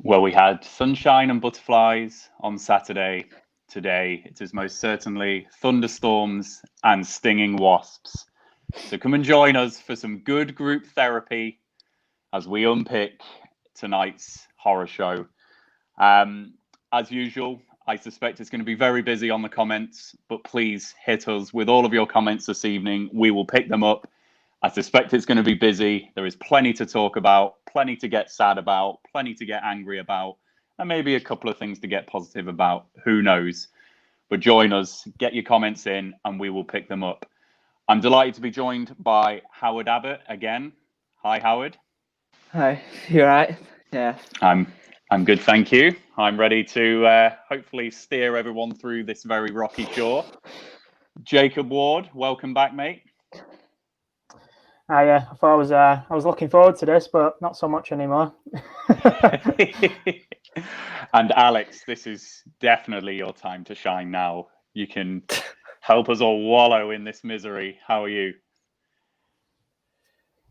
Well, we had sunshine and butterflies on Saturday. Today, it is most certainly thunderstorms and stinging wasps. So come and join us for some good group therapy as we unpick tonight's horror show. As usual, I suspect it's going to be very busy on the comments, but please hit us with all of your comments this evening. We will pick them up. I suspect it's going to be busy. There is plenty to talk about, plenty to get sad about, plenty to get angry about, and maybe a couple of things to get positive about. Who knows? But join us, get your comments in, and we will pick them up. I'm delighted to be joined by Howard Abbott again. Hi, Howard. Hi, you all right? Yeah. I'm good, thank you. I'm ready to hopefully steer everyone through this very rocky shore. Jacob Ward, welcome back, mate. Yeah, I thought I was looking forward to this, but not so much anymore. And Alex, this is definitely your time to shine now. You can help us all wallow in this misery. How are you?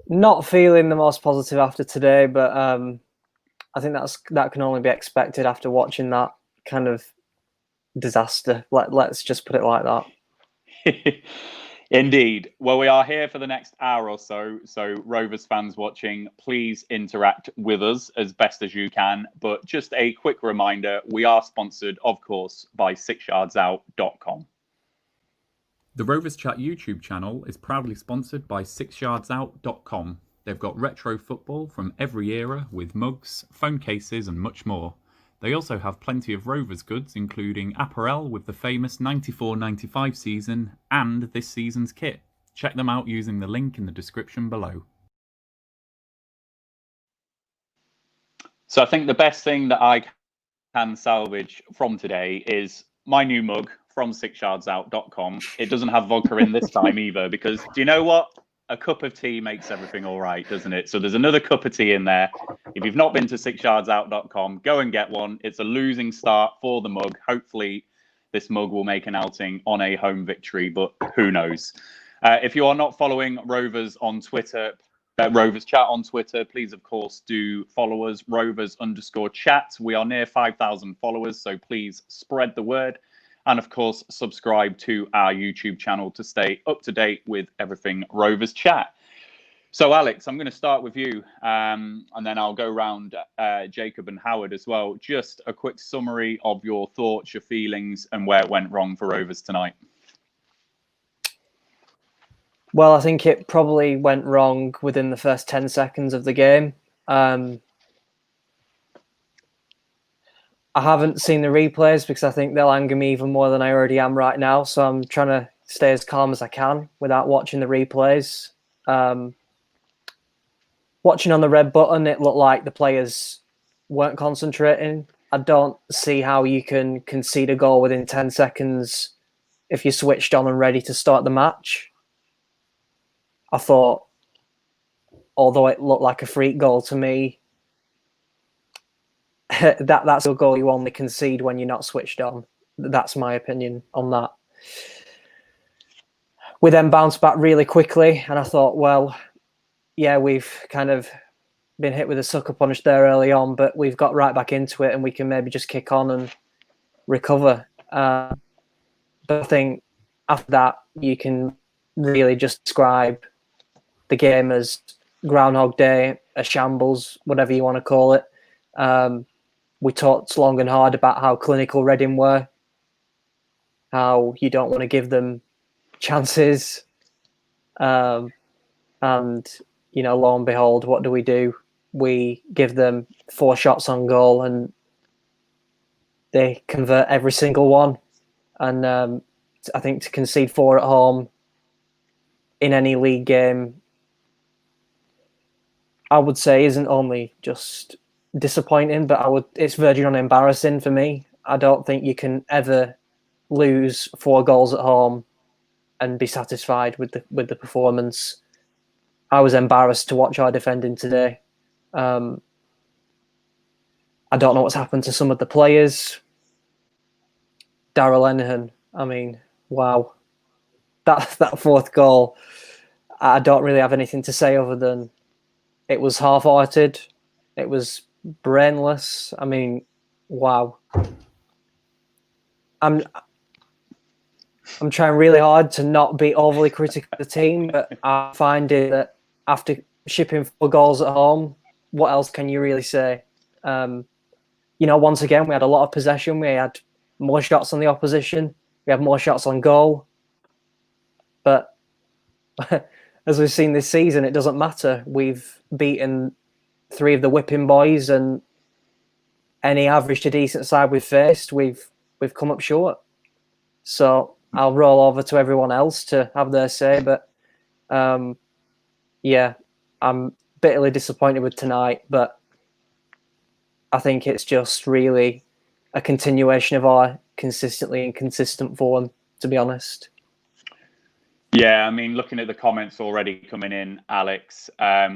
Not feeling the most positive after today, but I think that can only be expected after watching that kind of disaster. Let's just put it like that. Indeed. Well, we are here for the next hour or so. So Rovers fans watching, please interact with us as best as you can. But just a quick reminder, we are sponsored, of course, by 6yardsout.com. The Rovers Chat YouTube channel is proudly sponsored by 6yardsout.com. They've got retro football from every era with mugs, phone cases and much more. They also have plenty of Rovers goods, including apparel with the famous 94-95 season and this season's kit. Check them out using the link in the description below. So I think the best thing that I can salvage from today is my new mug from 6yardsout.com. It doesn't have vodka in this time either, because do you know what? A cup of tea makes everything all right, doesn't it? So there's another cup of tea in there. If you've not been to 6yardsout.com, go and get one. It's a losing start for the mug. Hopefully this mug will make an outing on a home victory, but who knows? If you are not following Rovers on Twitter, Rovers Chat on Twitter, please, of course, do follow us, Rovers_chat. We are near 5,000 followers, so please spread the word. And of course, subscribe to our YouTube channel to stay up to date with everything Rovers Chat. So, Alex, I'm going to start with you, and then I'll go round Jacob and Howard as well. Just a quick summary of your thoughts, your feelings, and where it went wrong for Rovers tonight. Well, I think it probably went wrong within the first 10 seconds of the game. I haven't seen the replays because I think they'll anger me even more than I already am right now. So I'm trying to stay as calm as I can without watching the replays. Watching on the red button, it looked like the players weren't concentrating. I don't see how you can concede a goal within 10 seconds if you're switched on and ready to start the match. I thought, although it looked like a freak goal to me, that's a goal you only concede when you're not switched on. That's my opinion on that. We then bounced back really quickly, and I thought, well, yeah, we've kind of been hit with a sucker punch there early on, but we've got right back into it, and we can maybe just kick on and recover. But I think after that, you can really just describe the game as Groundhog Day, a shambles, whatever you want to call it. We talked long and hard about how clinical Reading were, how you don't want to give them chances. And, you know, lo and behold, what do? We give them 4 shots on goal and they convert every single one. And I think to concede 4 at home in any league game, I would say isn't only just disappointing, but it's verging on embarrassing for me. I don't think you can ever lose 4 goals at home and be satisfied with the performance. I was embarrassed to watch our defending today. I don't know what's happened to some of the players. Darrell Lenihan, I mean, wow. That 4th goal, I don't really have anything to say other than it was half-hearted. It was brainless. I mean, wow. I'm trying really hard to not be overly critical of the team, but I find it that after shipping 4 goals at home, what else can you really say? Once again, we had a lot of possession. We had more shots on the opposition. We had more shots on goal. But as we've seen this season, it doesn't matter. We've beaten 3 of the whipping boys, and any average to decent side we've faced, we've come up short. So I'll roll over to everyone else to have their say. But yeah, I'm bitterly disappointed with tonight. But I think it's just really a continuation of our consistently inconsistent form, to be honest. Yeah, I mean, looking at the comments already coming in, Alex,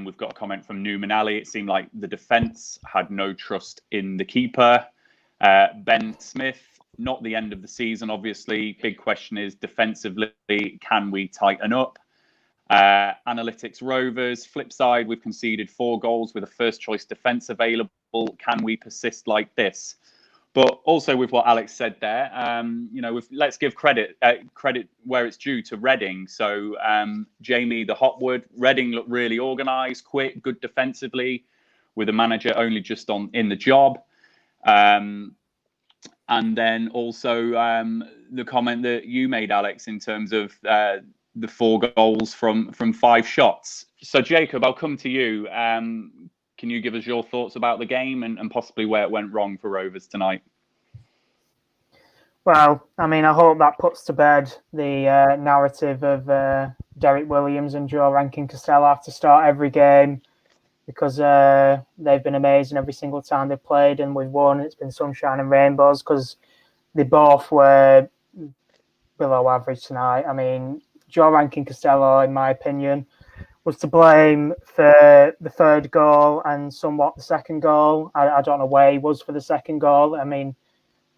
we've got a comment from Newman Ali. It seemed like the defence had no trust in the keeper. Ben Smith, not the end of the season, obviously. Big question is defensively, can we tighten up? Analytics Rovers, flip side, we've conceded 4 goals with a first choice defence available. Can we persist like this? But also with what Alex said there, let's give credit where it's due to Reading. So Jamie the Hotwood, Reading looked really organised, quick, good defensively, with a manager only just in the job. And then also the comment that you made, Alex, in terms of the 4 goals from 5 shots. So Jacob, I'll come to you. Can you give us your thoughts about the game and possibly where it went wrong for Rovers tonight? Well, I mean, I hope that puts to bed the narrative of Derek Williams and Joe Rankin-Costello have to start every game, because they've been amazing every single time they've played and we've won. It's been sunshine and rainbows, because they both were below average tonight. I mean, Joe Rankin-Costello, in my opinion, was to blame for the 3rd goal and somewhat the 2nd goal. I don't know where he was for the 2nd goal. I mean,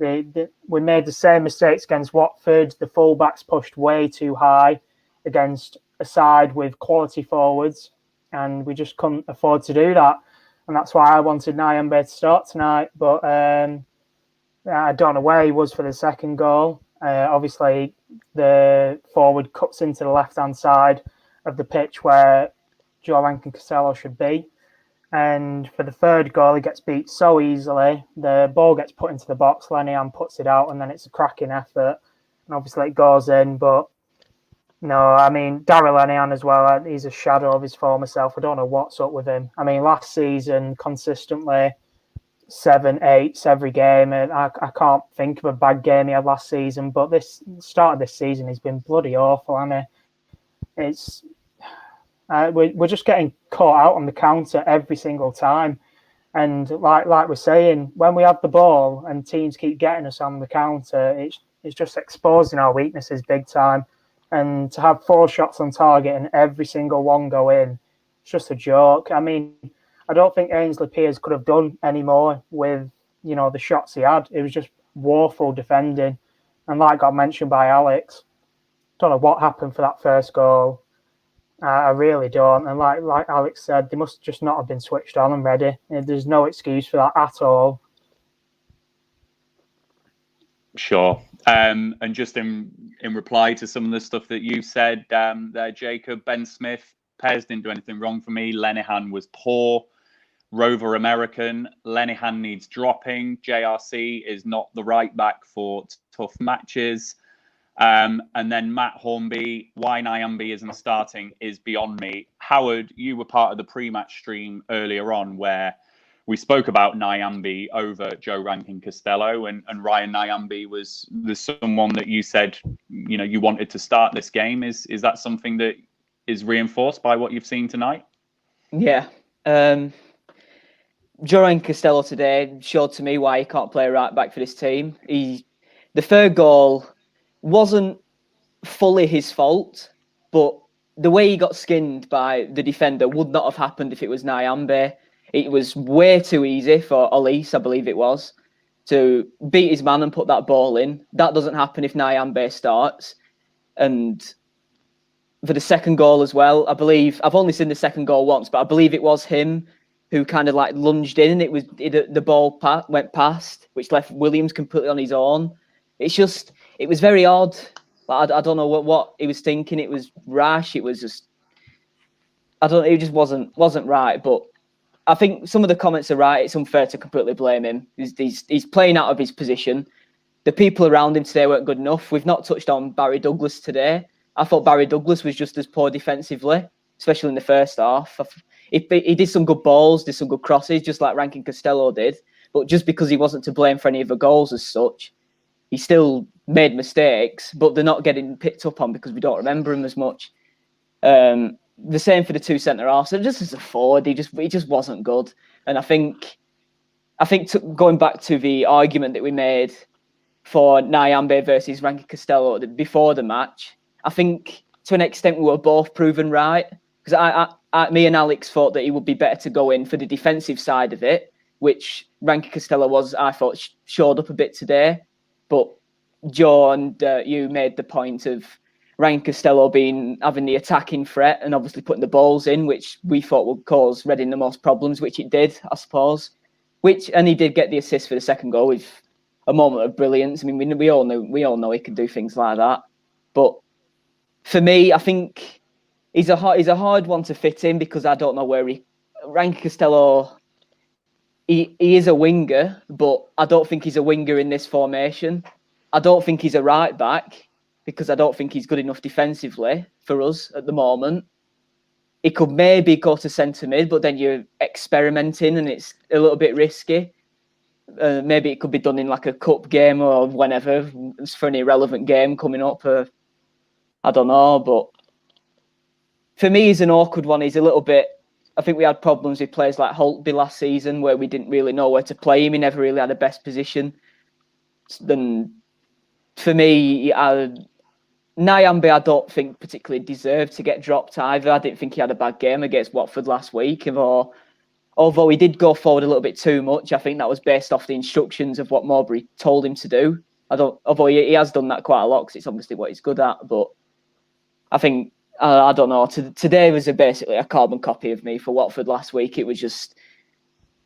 we made the same mistakes against Watford. The fullbacks pushed way too high against a side with quality forwards, and we just couldn't afford to do that. And that's why I wanted Nyambe to start tonight. But I don't know where he was for the 2nd goal. Obviously, the forward cuts into the left-hand side of the pitch where Joe Rankin-Costello should be. And for the 3rd goal, he gets beat so easily. The ball gets put into the box, Lenihan puts it out, and then it's a cracking effort. And obviously it goes in, but no, I mean, Daryl Lenihan as well, he's a shadow of his former self. I don't know what's up with him. I mean, last season, consistently 7-8 every game, and I can't think of a bad game he had last season, but this start of this season, he's been bloody awful, hasn't he? It's... we're just getting caught out on the counter every single time. And like we're saying, when we have the ball and teams keep getting us on the counter, it's just exposing our weaknesses big time. And to have 4 shots on target and every single one go in, it's just a joke. I mean, I don't think Ainsley Pearce could have done any more with, the shots he had. It was just woeful defending. And like got mentioned by Alex, don't know what happened for that 1st goal. I really don't. And like Alex said, they must just not have been switched on and ready. There's no excuse for that at all. Sure. And just in reply to some of the stuff that you said there, Jacob, Ben Smith, Pez didn't do anything wrong for me. Lenihan was poor. Rover American, Lenihan needs dropping. JRC is not the right back for tough matches. And then Matt Hornby, why Nyambe isn't starting is beyond me. Howard, you were part of the pre-match stream earlier on where we spoke about Nyambe over Joe Rankin-Costello, and Ryan Nyambe was someone that you said, you wanted to start this game. Is that something that is reinforced by what you've seen tonight? Yeah. Joe Rankin-Costello today showed to me why he can't play right back for this team. The 3rd goal wasn't fully his fault, but the way he got skinned by the defender would not have happened if it was Nyambe. It was way too easy for Olise, I believe it was, to beat his man and put that ball in. That doesn't happen if Nyambe starts. And for the 2nd goal as well, I believe, I've only seen the 2nd goal once, but I believe it was him who kind of like lunged in, and the ball went past, which left Williams completely on his own. It was very odd. But I don't know what he was thinking. It was rash. It was just, it just wasn't right. But I think some of the comments are right. It's unfair to completely blame him. He's playing out of his position. The people around him today weren't good enough. We've not touched on Barry Douglas today. I thought Barry Douglas was just as poor defensively, especially in the first half. He did some good balls, did some good crosses, just like Rankin Costello did. But just because he wasn't to blame for any of the goals as such, he still made mistakes, but they're not getting picked up on because we don't remember him as much. The same for the two centre-halves. So just as a forward, he just wasn't good. And I think going back to the argument that we made for Nyambe versus Rankin Costello before the match, I think to an extent we were both proven right. Because me and Alex thought that he would be better to go in for the defensive side of it, which Rankin Costello I thought, showed up a bit today. But Joe and you made the point of Rankin Costello having the attacking threat and obviously putting the balls in, which we thought would cause Reading the most problems, which it did, I suppose. And he did get the assist for the second goal with a moment of brilliance. I mean, we all know he can do things like that. But for me, I think he's a hard one to fit in because I don't know where Rankin Costello. He is a winger, but I don't think he's a winger in this formation. I don't think he's a right back because I don't think he's good enough defensively for us at the moment. He could maybe go to centre mid, but then you're experimenting and it's a little bit risky. Maybe it could be done in like a cup game or whenever for an irrelevant game coming up. I don't know, but for me, he's an awkward one. He's a little bit. I think we had problems with players like Holtby last season where we didn't really know where to play him. He never really had a best position. Then, for me, Nyambe, I don't think particularly deserved to get dropped either. I didn't think he had a bad game against Watford last week. Although he did go forward a little bit too much, I think that was based off the instructions of what Mowbray told him to do. Although he has done that quite a lot because it's obviously what he's good at. But I think. I don't know. Today was basically a carbon copy of me for Watford last week. It was just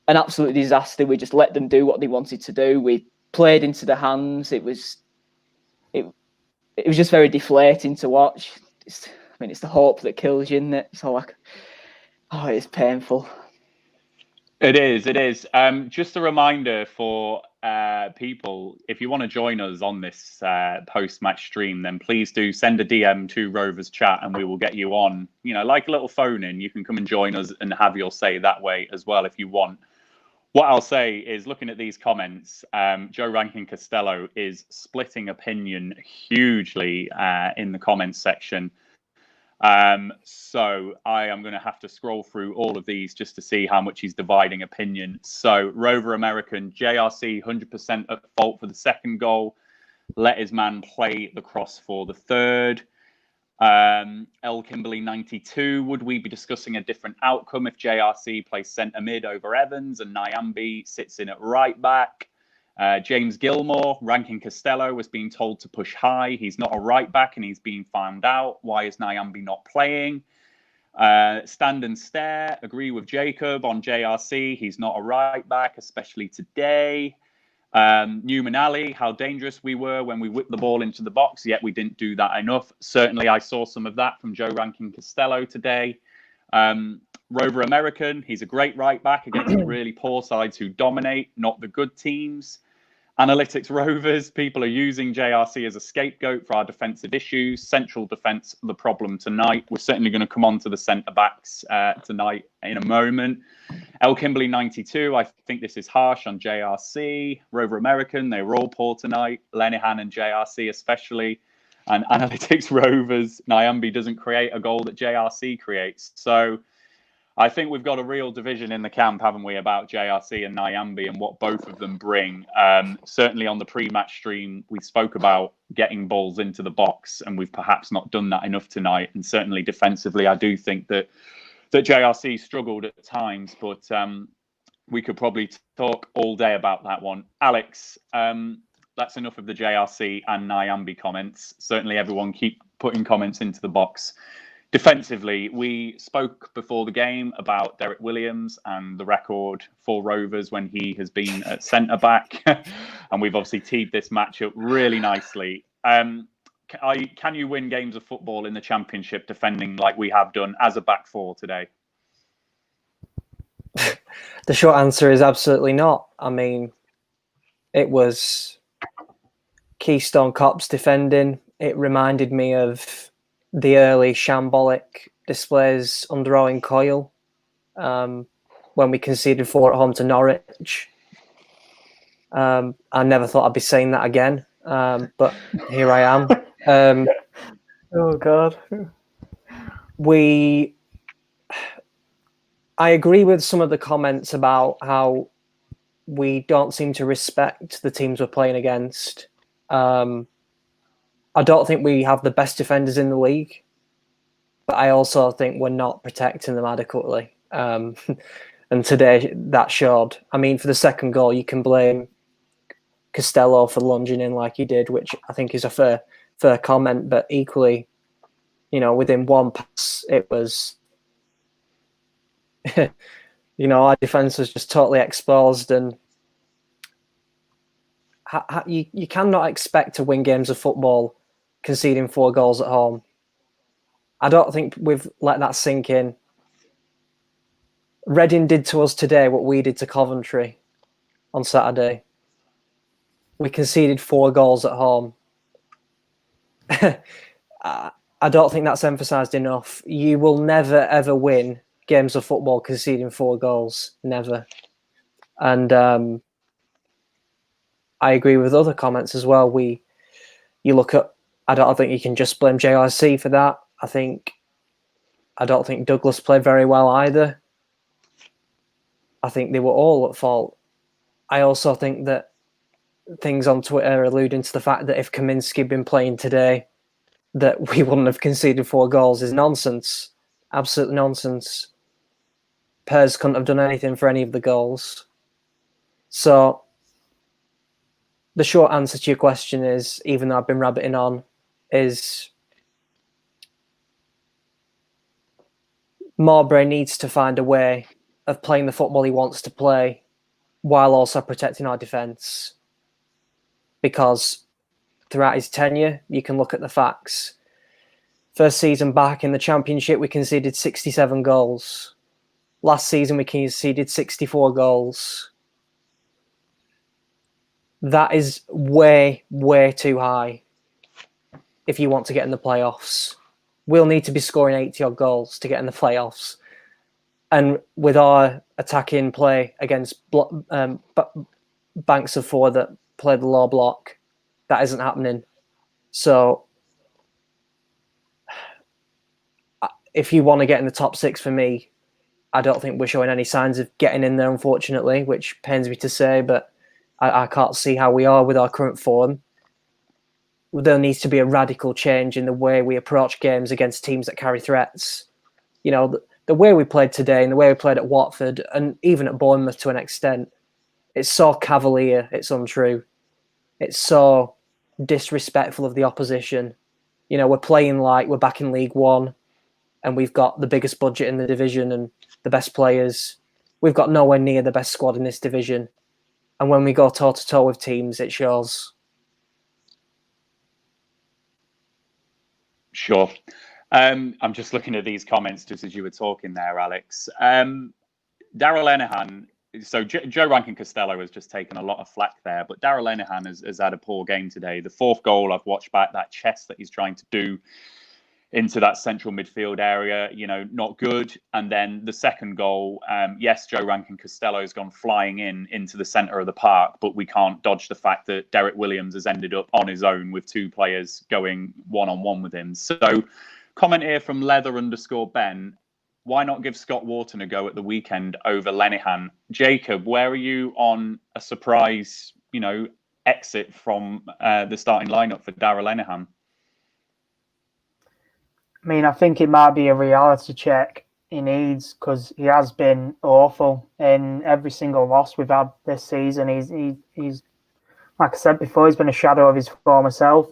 an absolute disaster. We just let them do what they wanted to do. We played into the hands. It was just very deflating to watch. It's the hope that kills you, isn't it? So it's painful. It is. Just a reminder for people, if you want to join us on this post-match stream, then please do send a DM to Rovers Chat and we will get you on. Like a little phone-in, you can come and join us and have your say that way as well if you want. What I'll say is, looking at these comments, Joe Rankin Costello is splitting opinion hugely in the comments section. So I am going to have to scroll through all of these just to see how much he's dividing opinion. So Rover American, JRC 100% at fault for the second goal. Let his man play the cross for the third. L Kimberley 92, would we be discussing a different outcome if JRC plays centre mid over Evans and Nyambe sits in at right back? James Gilmore, Rankin Costello was being told to push high. He's not a right back and he's being found out. Why is Nyambe not playing? Stand and stare, agree with Jacob on JRC. He's not a right back, especially today. Newman Ali, how dangerous we were when we whipped the ball into the box, yet we didn't do that enough. Certainly I saw some of that from Joe Rankin Costello today. Rover American, he's a great right back against the really poor sides who dominate, not the good teams. Analytics Rovers, people are using JRC as a scapegoat for our defensive issues. Central defence, the problem tonight. We're certainly going to come on to the centre-backs tonight in a moment. L Kimberley 92, I think this is harsh on JRC. Rover American, they were all poor tonight. Lenihan and JRC especially. And Analytics Rovers, Nyambe doesn't create a goal that JRC creates. So I think we've got a real division in the camp, haven't we, about JRC and Nyambe and what both of them bring. Certainly on the pre-match stream, we spoke about getting balls into the box, and we've perhaps not done that enough tonight. And certainly defensively, I do think that JRC struggled at times, but we could probably talk all day about that one. Alex, that's enough of the JRC and Nyambe comments. Certainly everyone keep putting comments into the box. Defensively, we spoke before the game about Derek Williams and the record for Rovers when he has been at centre-back. And we've obviously teed this match up really nicely. Can you win games of football in the Championship defending like we have done as a back four today? The short answer is absolutely not. I mean, it was Keystone Cops defending. It reminded me of the early shambolic displays under Owen Coyle when we conceded 4 at home to Norwich. I never thought I'd be saying that again, but here I am. Oh, God. I agree with some of the comments about how we don't seem to respect the teams we're playing against. I don't think we have the best defenders in the league, but I also think we're not protecting them adequately. And today that showed. I mean, for the second goal, you can blame Costello for lunging in like he did, which I think is a fair comment, but equally, within one pass, it was, our defence was just totally exposed, and you cannot expect to win games of football conceding 4 goals at home. I don't think we've let that sink in. Reading did to us today what we did to Coventry on Saturday. We conceded 4 goals at home. I don't think that's emphasised enough. You will never, ever win games of football conceding 4 goals. Never. And I agree with other comments as well. You look at, I don't think you can just blame JRC for that. I don't think Douglas played very well either. I think they were all at fault. I also think that things on Twitter alluding to the fact that if Kaminsky had been playing today, that we wouldn't have conceded 4 goals is nonsense. Absolute nonsense. Pers couldn't have done anything for any of the goals. So the short answer to your question is, even though I've been rabbiting on, is Mowbray needs to find a way of playing the football he wants to play while also protecting our defence. Because throughout his tenure, you can look at the facts. First season back in the Championship, we conceded 67 goals. Last season, we conceded 64 goals. That is way, way too high if you want to get in the playoffs. We'll need to be scoring 80-odd goals to get in the playoffs. And with our attacking play against banks of 4 that play the low block, that isn't happening. So if you want to get in the top 6 for me, I don't think we're showing any signs of getting in there, unfortunately, which pains me to say, but I can't see how we are with our current form. There needs to be a radical change in the way we approach games against teams that carry threats. The way we played today and the way we played at Watford and even at Bournemouth to an extent, it's so cavalier, it's untrue. It's so disrespectful of the opposition. We're playing like we're back in League One and we've got the biggest budget in the division and the best players. We've got nowhere near the best squad in this division. And when we go toe-to-toe with teams, it shows. Sure. I'm just looking at these comments just as you were talking there, Alex. Daryl Lenihan, so Joe Rankin Costello has just taken a lot of flack there, but Daryl Lenihan has had a poor game today. The 4th goal, I've watched back, that chest that he's trying to do into that central midfield area, not good. And then the 2nd goal, yes, Joe Rankin Costello has gone flying into the centre of the park, but we can't dodge the fact that Derek Williams has ended up on his own with 2 players going one-on-one with him. So comment here from Leather_Ben. Why not give Scott Wharton a go at the weekend over Lenihan? Jacob, where are you on a surprise, exit from the starting lineup for Daryl Lenihan? I mean, I think it might be a reality check he needs because he has been awful in every single loss we've had this season. He's like I said before, he's been a shadow of his former self.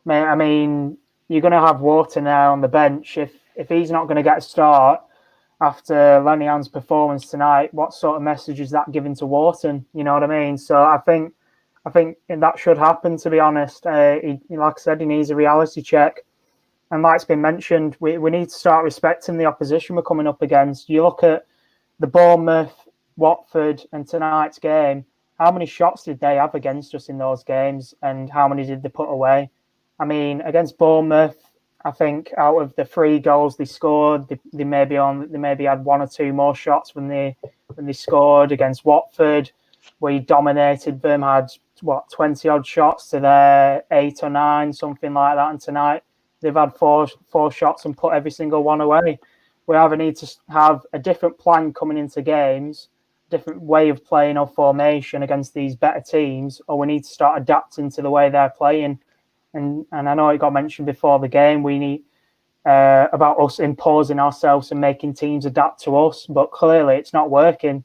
I mean, you're going to have Wharton there on the bench. if he's not going to get a start after Lenihan's performance tonight, what sort of message is that giving to Wharton? You know what I mean? So I think that should happen, to be honest. Like I said, he needs a reality check. And like it's been mentioned, we need to start respecting the opposition we're coming up against. You look at the Bournemouth, Watford and tonight's game, how many shots did they have against us in those games and how many did they put away? I mean, against Bournemouth, I think out of the 3 goals they scored, they maybe had 1 or 2 more shots when they scored. Against Watford, we dominated them, had 20 odd shots to their 8 or 9, something like that. And tonight they've had four shots and put every single one away. We either need to have a different plan coming into games, different way of playing or formation against these better teams, or we need to start adapting to the way they're playing. And I know it got mentioned before the game, we need about us imposing ourselves and making teams adapt to us, but clearly it's not working.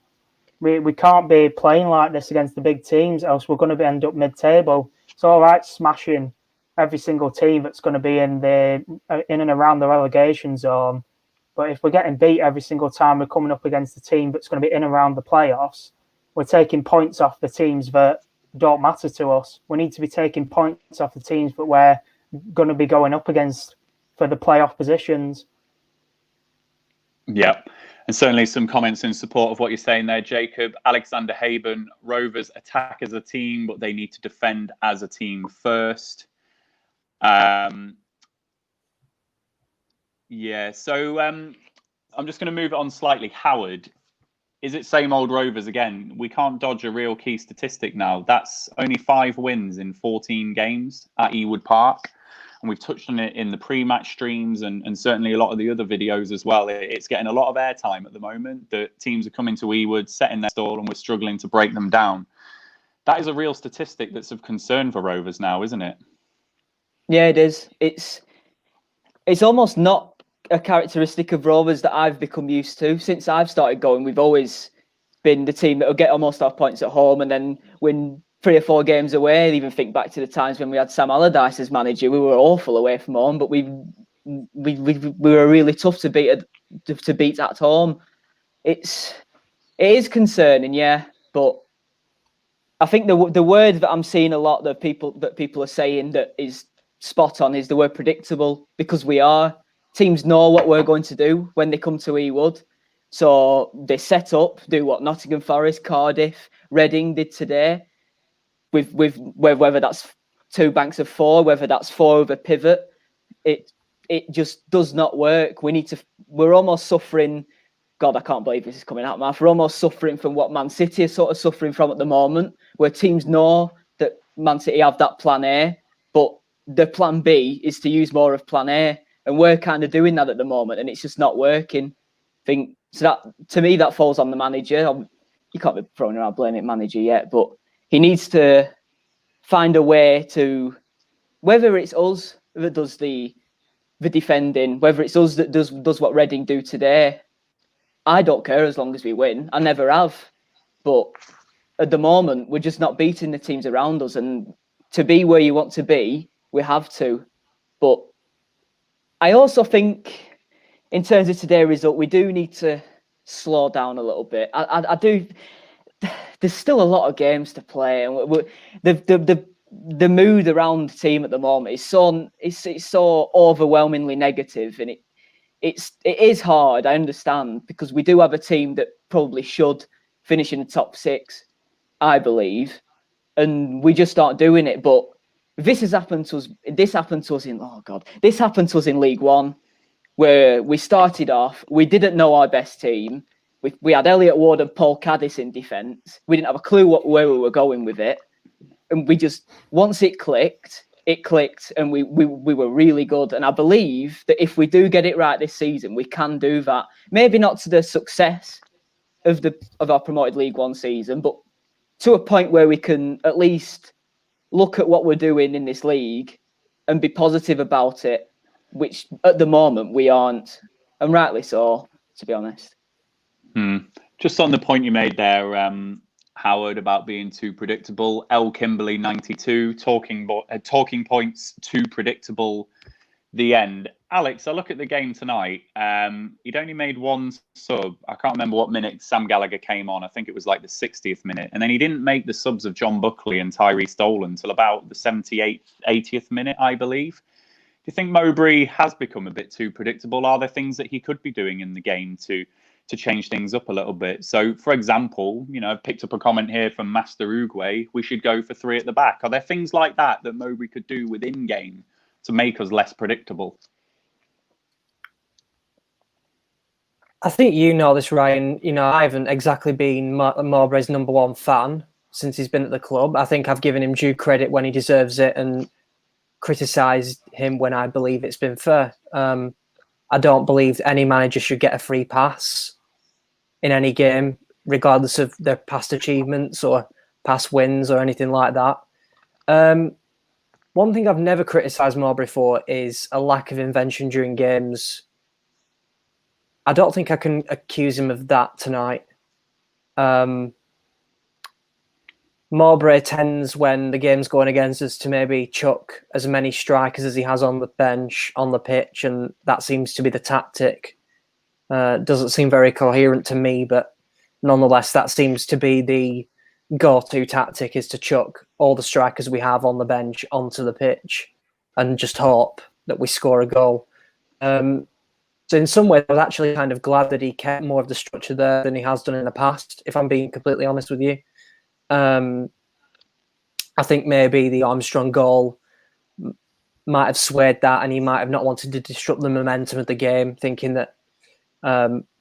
We can't be playing like this against the big teams, else we're going to end up mid-table. It's all right smashing every single team that's going to be in and around the relegation zone, but if we're getting beat every single time we're coming up against a team that's going to be in and around the playoffs, we're taking points off the teams that don't matter to us. We need to be taking points off the teams that we're going to be going up against for the playoff positions. Yeah, and certainly some comments in support of what you're saying there, Jacob. Alexander Haben, Rovers attack as a team, but they need to defend as a team first. Yeah, so I'm just going to move it on slightly. Howard, is it same old Rovers again? We can't dodge a real key statistic now. That's only 5 wins in 14 games at Ewood Park. And we've touched on it in the pre-match streams and certainly a lot of the other videos as well. It's getting a lot of airtime at the moment that teams are coming to Ewood, setting their stall, and we're struggling to break them down. That is a real statistic that's of concern for Rovers now, isn't it? Yeah, it is. It's almost not a characteristic of Rovers that I've become used to. Since I've started going, we've always been the team that will get almost our points at home and then win 3 or 4 games away. I even think back to the times when we had Sam Allardyce as manager. We were awful away from home, but we were really tough to beat at home. It is concerning, yeah, but I think the word that I'm seeing a lot that people are saying that is spot on is the word predictable, because we are. Teams know what we're going to do when they come to Ewood. So they set up, do what Nottingham Forest, Cardiff, Reading did today, with whether that's 2 banks of 4, whether that's 4 over pivot. It just does not work. We're almost suffering. God, I can't believe this is coming out, man. We're almost suffering from what Man City are sort of suffering from at the moment, where teams know that Man City have that plan A, but the plan B is to use more of plan A. And we're kind of doing that at the moment, and it's just not working. So that, to me, that falls on the manager. You can't be throwing around blaming manager yet, but he needs to find a way to, whether it's us that does the defending, whether it's us that does what Reading do today. I don't care as long as we win. I never have. But at the moment, we're just not beating the teams around us. And to be where you want to be, we have to. But I also think, in terms of today's result, we do need to slow down a little bit. I do. There's still a lot of games to play, and the mood around the team at the moment is so overwhelmingly negative, and it is hard. I understand, because we do have a team that probably should finish in the top 6, I believe, and we just aren't doing it. But this happened to us in League One, where we started off, we didn't know our best team. We had Elliot Ward and Paul Caddis in defence. We didn't have a clue where we were going with it. And we just, once it clicked, and we were really good. And I believe that if we do get it right this season, we can do that. Maybe not to the success of our promoted League One season, but to a point where we can at least look at what we're doing in this league and be positive about it, which at the moment we aren't, and rightly so, to be honest. Just on the point you made there, Howard, about being too predictable. L. Kimberley 92 talking points too predictable. the end. Alex, I look at the game tonight. He'd only made one sub. I can't remember what minute Sam Gallagher came on. I think it was like the 60th minute. And then he didn't make the subs of John Buckley and Tyree Stolen until about the 78th, 80th minute, I believe. Do you think Mowbray has become a bit too predictable? Are there things that he could be doing in the game to change things up a little bit? So, for example, I've picked up a comment here from Master Uruguay. We should go for 3 at the back. Are there things like that Mowbray could do within game to make us less predictable? I think you know this, Ryan. I haven't exactly been Mowbray's #1 fan since he's been at the club. I think I've given him due credit when he deserves it and criticised him when I believe it's been fair. I don't believe any manager should get a free pass in any game, regardless of their past achievements or past wins or anything like that. One thing I've never criticised Mowbray for is a lack of invention during games. I don't think I can accuse him of that tonight. Mowbray tends, when the game's going against us, to maybe chuck as many strikers as he has on the bench, on the pitch, and that seems to be the tactic. Doesn't seem very coherent to me, but nonetheless, that seems to be the go-to tactic, is to chuck all the strikers we have on the bench onto the pitch and just hope that we score a goal. So in some ways, I was actually kind of glad that he kept more of the structure there than he has done in the past, if I'm being completely honest with you. I think maybe the Armstrong goal might have swayed that, and he might have not wanted to disrupt the momentum of the game, thinking that,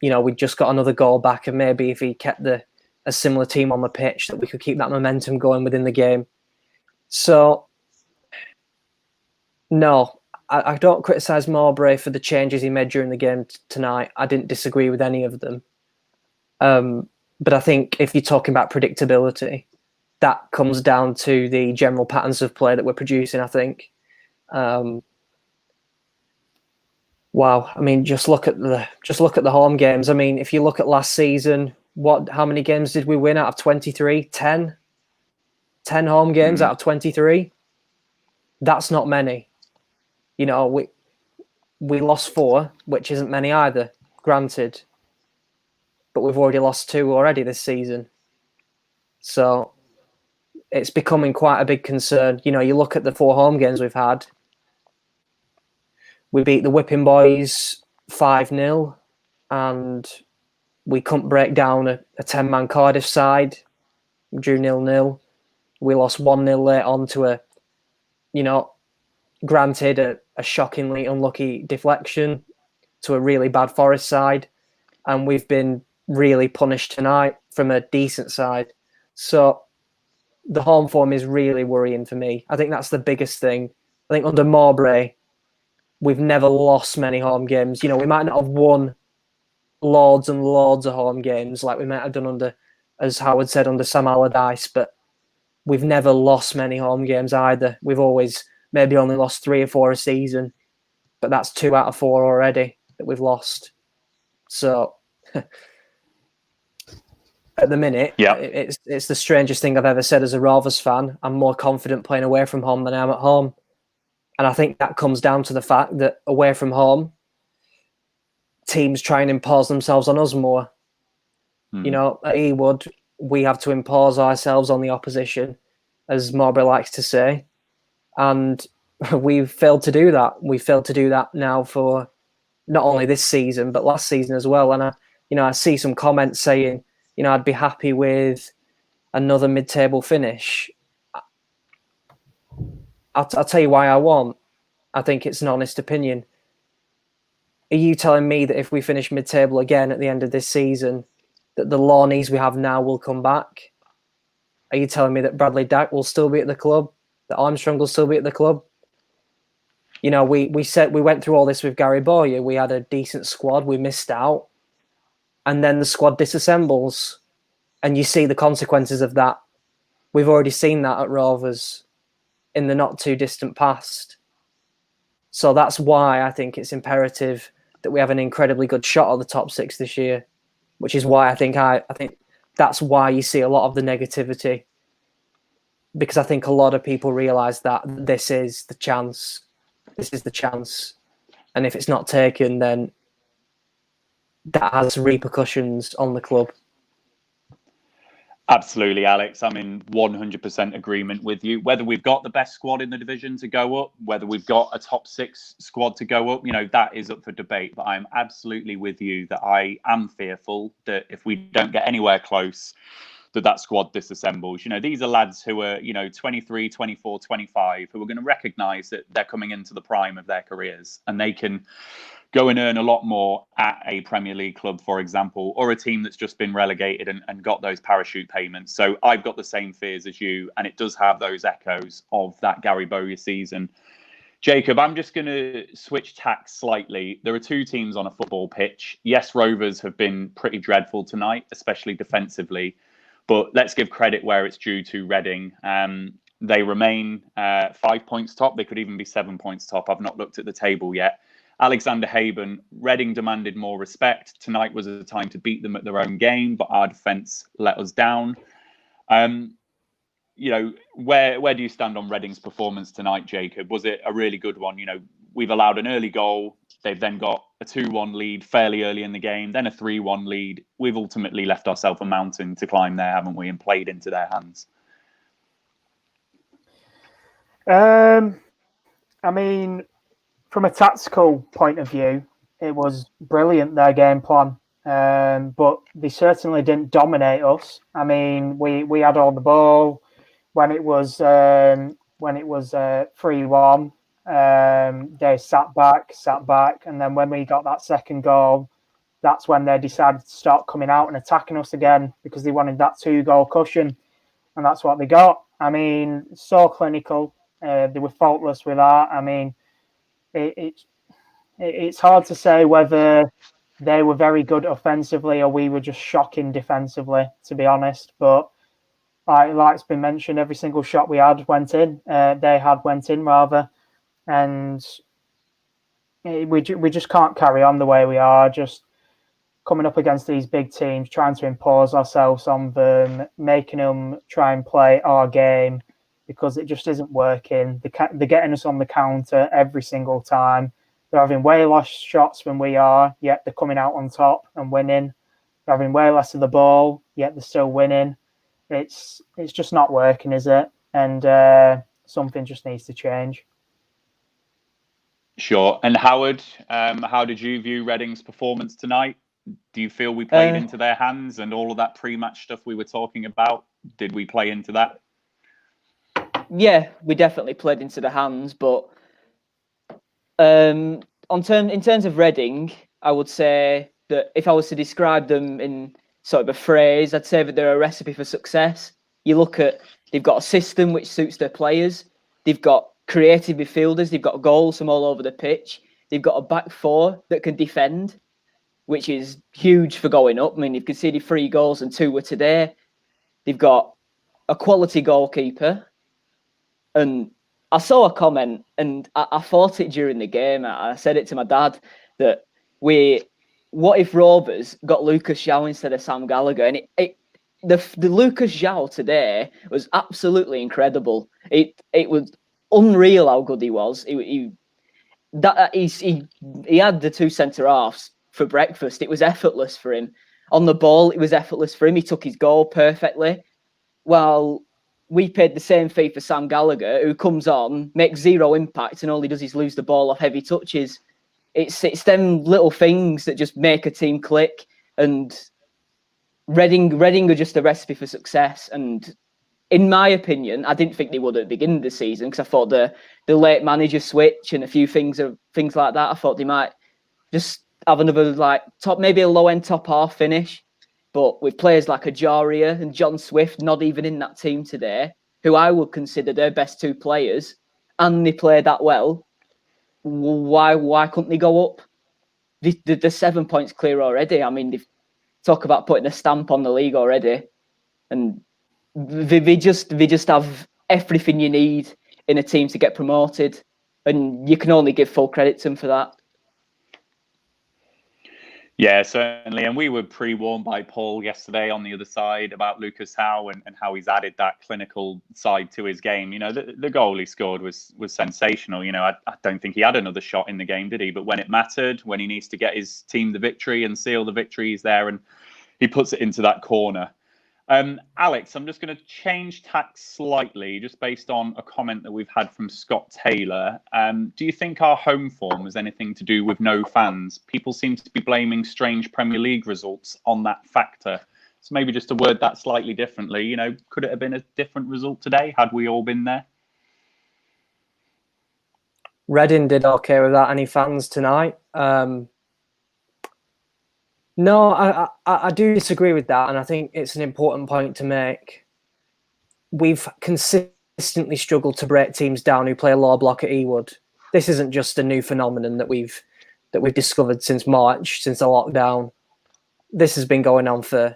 we just got another goal back, and maybe if he kept a similar team on the pitch, that we could keep that momentum going within the game. So, no, I don't criticise Mowbray for the changes he made during the game tonight. I didn't disagree with any of them. But I think if you're talking about predictability, that comes down to the general patterns of play that we're producing, I think. Wow, I mean, just look at the home games. I mean, if you look at last season, how many games did we win out of 23? 10 home games out of 23. That's not many. We lost 4, which isn't many either, granted. But we've already lost 2 already this season. So it's becoming quite a big concern. You look at the 4 home games we've had. We beat the Whipping Boys 5-0, and we couldn't break down a 10-man Cardiff side. We drew 0-0. We lost 1-0 late on to granted a shockingly unlucky deflection to a really bad Forest side. And we've been really punished tonight from a decent side. So the home form is really worrying for me. I think that's the biggest thing. I think under Mowbray, we've never lost many home games. We might not have won loads and loads of home games like we might have done under, as Howard said, under Sam Allardyce, but we've never lost many home games either. We've always maybe only lost 3 or 4 a season, but that's 2 out of 4 already that we've lost. So at the minute, it's the strangest thing I've ever said as a Rovers fan. I'm more confident playing away from home than I am at home. And I think that comes down to the fact that away from home, teams try and impose themselves on us more. At Ewood, we have to impose ourselves on the opposition, as Mowbray likes to say. And we've failed to do that. We've failed to do that now for not only this season, but last season as well. And I see some comments saying, I'd be happy with another mid-table finish. I'll tell you why I won't. I think it's an honest opinion. Are you telling me that if we finish mid-table again at the end of this season, that the Lawneys we have now will come back? Are you telling me that Bradley Dack will still be at the club? That Armstrong will still be at the club? We said we went through all this with Gary Bowyer. We had a decent squad. We missed out. And then the squad disassembles. And you see the consequences of that. We've already seen that at Rovers in the not too distant past. So that's why I think it's imperative that we have an incredibly good shot at the top 6 this year, which is why I think that's why you see a lot of the negativity, because I think a lot of people realise that this is the chance. This is the chance. and if it's not taken, then that has repercussions on the club. Absolutely, Alex. I'm in 100% agreement with you. Whether we've got the best squad in the division to go up, whether we've got a top 6 squad to go up, that is up for debate. But I'm absolutely with you that I am fearful that if we don't get anywhere close, that squad disassembles. These are lads who are, 23, 24, 25, who are going to recognise that they're coming into the prime of their careers, and they can go and earn a lot more at a Premier League club, for example, or a team that's just been relegated and got those parachute payments. So I've got the same fears as you, and it does have those echoes of that Gary Bowyer season. Jacob, I'm just going to switch tacks slightly. There are 2 teams on a football pitch. Yes, Rovers have been pretty dreadful tonight, especially defensively, but let's give credit where it's due to Reading. They remain 5 points top. They could even be 7 points top. I've not looked at the table yet. Alexander Haben, Reading demanded more respect. Tonight was a time to beat them at their own game, but our defence let us down. Where do you stand on Reading's performance tonight, Jacob? Was it a really good one? We've allowed an early goal. They've then got a 2-1 lead fairly early in the game, then a 3-1 lead. We've ultimately left ourselves a mountain to climb there, haven't we, and played into their hands. From a tactical point of view, it was brilliant, their game plan. But they certainly didn't dominate us. We had all the ball when it was 3-1. They sat back, and then when we got that second goal, that's when they decided to start coming out and attacking us again, because they wanted that 2-goal cushion, and that's what they got. So clinical. They were faultless with that. It's hard to say whether they were very good offensively or we were just shocking defensively, to be honest. But like's been mentioned, every single shot we had went in. Went in rather, and we just can't carry on the way we are. Just coming up against these big teams, trying to impose ourselves on them, making them try and play our game, because it just isn't working. They're getting us on the counter every single time. They're having way less shots than we are, yet they're coming out on top and winning. They're having way less of the ball, yet they're still winning. It's just not working, is it? And something just needs to change. Sure. And Howard, how did you view Reading's performance tonight? Do you feel we played into their hands, and all of that pre-match stuff we were talking about? Did we play into that? Yeah, we definitely played into the hands, but in terms of Reading, I would say that if I was to describe them in sort of a phrase, I'd say that they're a recipe for success. You look at, they've got a system which suits their players. They've got creative midfielders. They've got goals from all over the pitch. They've got a back 4 that can defend, which is huge for going up. They've conceded 3 goals and 2 were today. They've got a quality goalkeeper. And I saw a comment, and I thought it during the game. I said it to my dad that what if Rovers got Lucas João instead of Sam Gallagher? And the Lucas João today was absolutely incredible. It was unreal how good he was. He had the 2 centre halves for breakfast. It was effortless for him. On the ball, it was effortless for him. He took his goal perfectly. While we paid the same fee for Sam Gallagher, who comes on, makes 0 impact, and all he does is lose the ball off heavy touches. It's them little things that just make a team click. And Reading are just a recipe for success. And in my opinion, I didn't think they would at the beginning of the season, because I thought the late manager switch and a few things like that, I thought they might just have another maybe a low end top half finish. But with players like Ajaria and John Swift not even in that team today, who I would consider their best 2 players, and they play that well, why couldn't they go up? The 7 points clear already. They talk about putting a stamp on the league already, and they just have everything you need in a team to get promoted, and you can only give full credit to them for that. Yeah, certainly. And we were pre-warned by Paul yesterday on the other side about Lucas Howe and how he's added that clinical side to his game. You know, the goal he scored was sensational. You know, I don't think he had another shot in the game, did he? But when it mattered, when he needs to get his team the victory and seal the victory, he's there and he puts it into that corner. Alex, I'm just going to change tack slightly, just based on a comment that we've had from Scott Taylor. Do you think our home form has anything to do with no fans? People seem to be blaming strange Premier League results on that factor. So maybe just to word that slightly differently, you know, could it have been a different result today had we all been there? Reading did okay without any fans tonight. No, I do disagree with that, and I think it's an important point to make. We've consistently struggled to break teams down who play a low block at Ewood. This isn't just a new phenomenon that we've discovered since March, since the lockdown. This has been going on for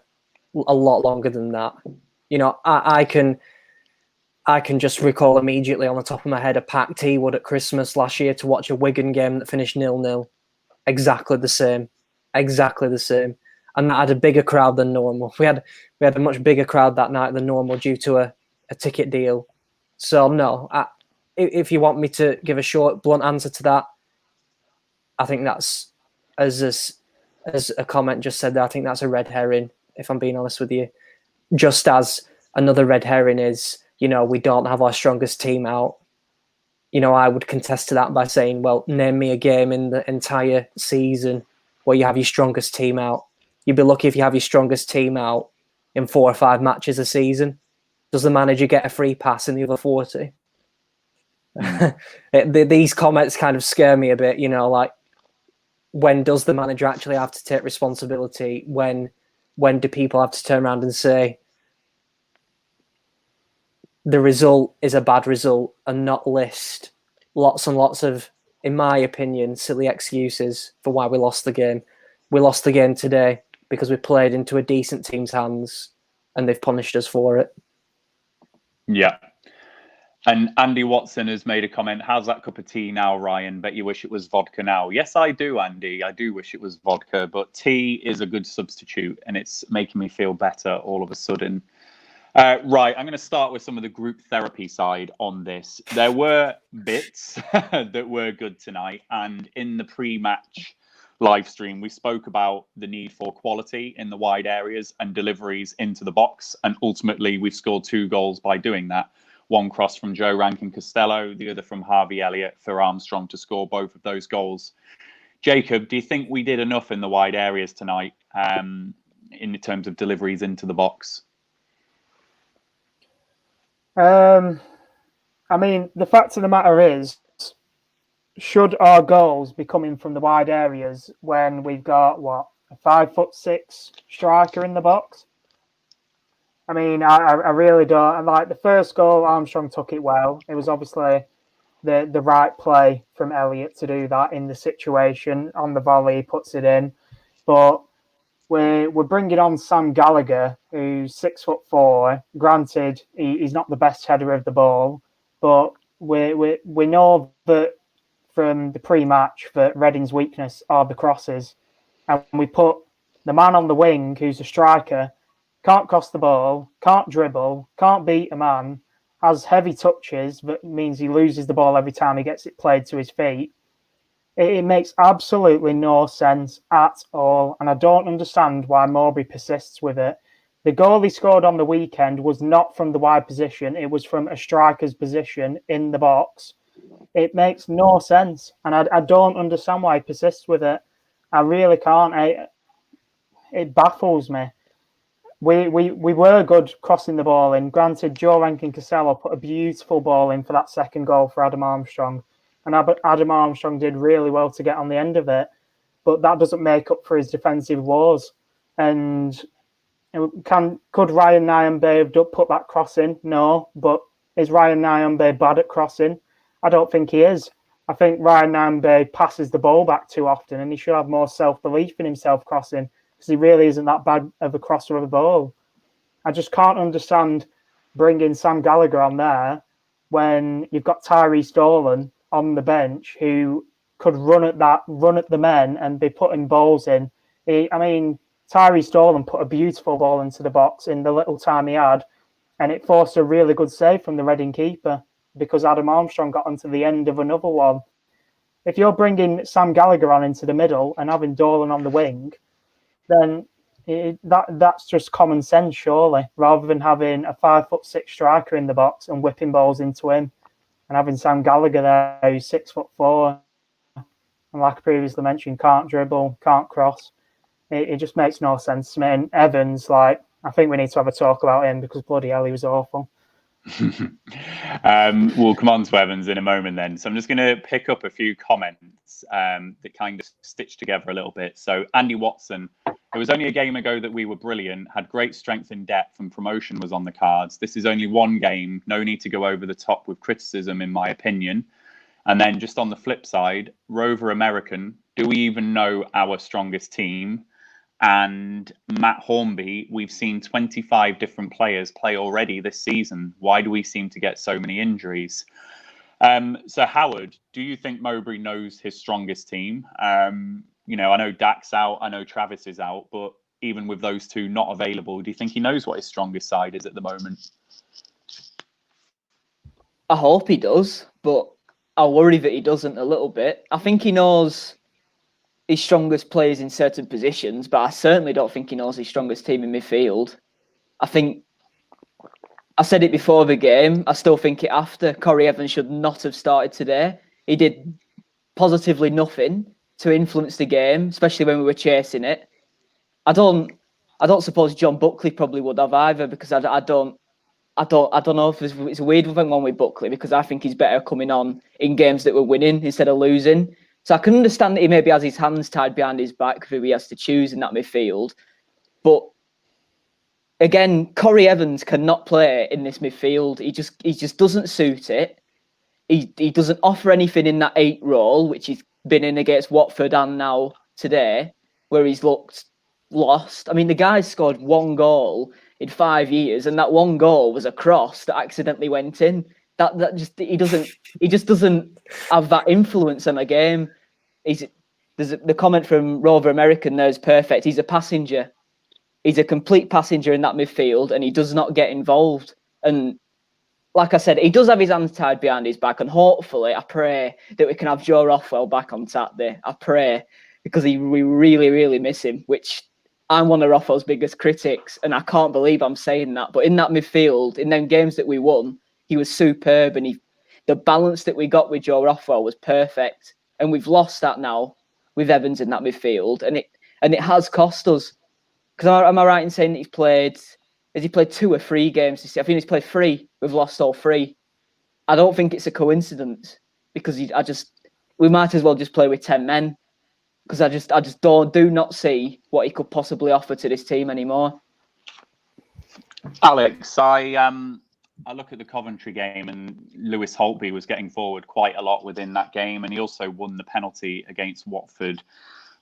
a lot longer than that. You know, I can just recall immediately on the top of my head a packed Ewood at Christmas last year to watch a Wigan game that finished 0-0. Exactly the same. And that had a bigger crowd than normal. We had a much bigger crowd that night than normal due to a ticket deal. So no, if you want me to give a short, blunt answer to that, I think that's, as a comment just said there, I think that's a red herring, if I'm being honest with you. Just as another red herring is, you know, we don't have our strongest team out. You know, I would contest to that by saying, well, name me a game in the entire season where you have your strongest team out. You'd be lucky if you have your strongest team out in 4 or 5 matches a season. Does the manager get a free pass in the other 40? These comments kind of scare me a bit, you know, like, when does the manager actually have to take responsibility? When do people have to turn around and say the result is a bad result and not list lots and lots of, in my opinion, silly excuses for why we lost the game? We lost the game today because we played into a decent team's hands and they've punished us for it. Yeah. And Andy Watson has made a comment. How's that cup of tea now, Ryan? Bet you wish it was vodka now. Yes, I do, Andy. I do wish it was vodka, but tea is a good substitute and it's making me feel better all of a sudden. Right, I'm going to start with some of the group therapy side on this. There were bits that were good tonight, and in the pre-match live stream, we spoke about the need for quality in the wide areas and deliveries into the box, and ultimately we've scored 2 goals by doing that. One cross from Joe Rankin-Costello, the other from Harvey Elliott for Armstrong to score both of those goals. Jacob, do you think we did enough in the wide areas tonight in terms of deliveries into the box? I mean, the fact of the matter is, should our goals be coming from the wide areas when we've got, what, a 5'6" striker in the box? I mean, I really don't. And like the first goal, Armstrong took it well. It was obviously the right play from Elliott to do that in the situation. On the volley, he puts it in. But we're bringing on Sam Gallagher, who's 6'4". Granted, he's not the best header of the ball, but we know that from the pre-match that Reading's weakness are the crosses, and we put the man on the wing who's a striker, can't cross the ball, can't dribble, can't beat a man, has heavy touches, but means he loses the ball every time he gets it played to his feet. It makes absolutely no sense at all, and I don't understand why Mowbray persists with it. The goal he scored on the weekend was not from the wide position, it was from a striker's position in the box. It makes no sense, and I don't understand why he persists with it. I really can't. It baffles me. We were good crossing the ball in. Granted, Joe Rankin-Costello put a beautiful ball in for that second goal for Adam Armstrong. And Adam Armstrong did really well to get on the end of it. But that doesn't make up for his defensive woes. And could Ryan Nyambe have put that cross in? No. But is Ryan Nyambe bad at crossing? I don't think he is. I think Ryan Nyambe passes the ball back too often, and he should have more self-belief in himself crossing, because he really isn't that bad of a crosser of a ball. I just can't understand bringing Sam Gallagher on there when you've got Tyrese Dolan on the bench who could run at the men and be putting balls in Tyree Dolan put a beautiful ball into the box in the little time he had, and it forced a really good save from the Reading keeper because Adam Armstrong got onto the end of another one. If you're bringing Sam Gallagher on into the middle and having Dolan on the wing, then that's just common sense, surely, rather than having a 5'6" striker in the box and whipping balls into him, and having Sam Gallagher there who's 6'4", and like I previously mentioned, can't dribble, can't cross. It just makes no sense to me. And Evans, I think we need to have a talk about him because bloody hell, he was awful. We'll come on to Evans in a moment then. So I'm just going to pick up a few comments that kind of stitch together a little bit. So Andy Watson, it was only a game ago that we were brilliant, had great strength and depth, and promotion was on the cards. This is only one game. No need to go over the top with criticism, in my opinion. And then just on the flip side, Rover American, do we even know our strongest team? And Matt Hornby, we've seen 25 different players play already this season. Why do we seem to get so many injuries? So Howard, do you think Mowbray knows his strongest team? I know Dak's out, I know Travis is out, but even with those two not available, do you think he knows what his strongest side is at the moment? I hope he does, but I worry that he doesn't a little bit. I think he knows his strongest players in certain positions, but I certainly don't think he knows his strongest team in midfield. I think I said it before the game. I still think it after. Corey Evans should not have started today. He did positively nothing to influence the game, especially when we were chasing it. I don't suppose John Buckley probably would have either, because I don't know if it's a weird one with Buckley, because I think he's better coming on in games that we're winning instead of losing. So I can understand that he maybe has his hands tied behind his back who he has to choose in that midfield. But again, Corey Evans cannot play in this midfield. He just doesn't suit it. He doesn't offer anything in that 8 role, which he's been in against Watford and now today, where he's looked lost. I mean, the guy's scored 1 goal in 5 years, and that 1 goal was a cross that accidentally went in. He just doesn't have that influence on a game. The comment from Rover American there is perfect. He's a passenger. He's a complete passenger in that midfield, and he does not get involved. And like I said, he does have his hands tied behind his back, and hopefully, I pray that we can have Joe Rothwell back on Saturday. I pray, because we really, really miss him, which I'm one of Rothwell's biggest critics, and I can't believe I'm saying that. But in that midfield, in them games that we won, he was superb, and the balance that we got with Joe Rothwell was perfect. And we've lost that now with Evans in that midfield, and it has cost us. Because am I right in saying that has he played 2 or 3 games this year? I think he's played 3. We've lost all 3. I don't think it's a coincidence, because we might as well just play with 10 men, because I just do not see what he could possibly offer to this team anymore. Alex, I look at the Coventry game, and Lewis Holtby was getting forward quite a lot within that game, and he also won the penalty against Watford.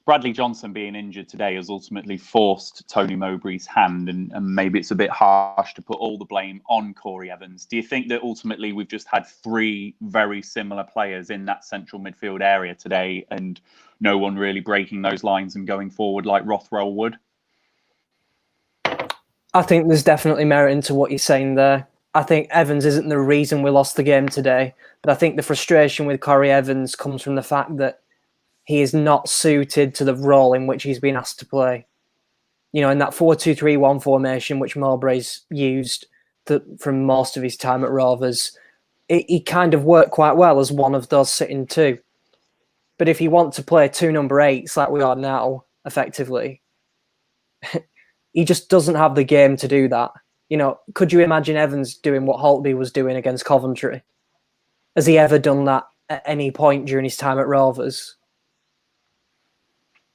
Bradley Johnson being injured today has ultimately forced Tony Mowbray's hand, and maybe it's a bit harsh to put all the blame on Corey Evans. Do you think that ultimately we've just had 3 very similar players in that central midfield area today, and no one really breaking those lines and going forward like Rothwell would? I think there's definitely merit into what you're saying there. I think Evans isn't the reason we lost the game today, but I think the frustration with Corey Evans comes from the fact that he is not suited to the role in which he's been asked to play. In that 4-2-3-1 formation, which Mowbray's used from most of his time at Rovers, he kind of worked quite well as one of those sitting 2. But if you want to play 2 number 8s like we are now, effectively, he just doesn't have the game to do that. Could you imagine Evans doing what Holtby was doing against Coventry? Has he ever done that at any point during his time at Rovers?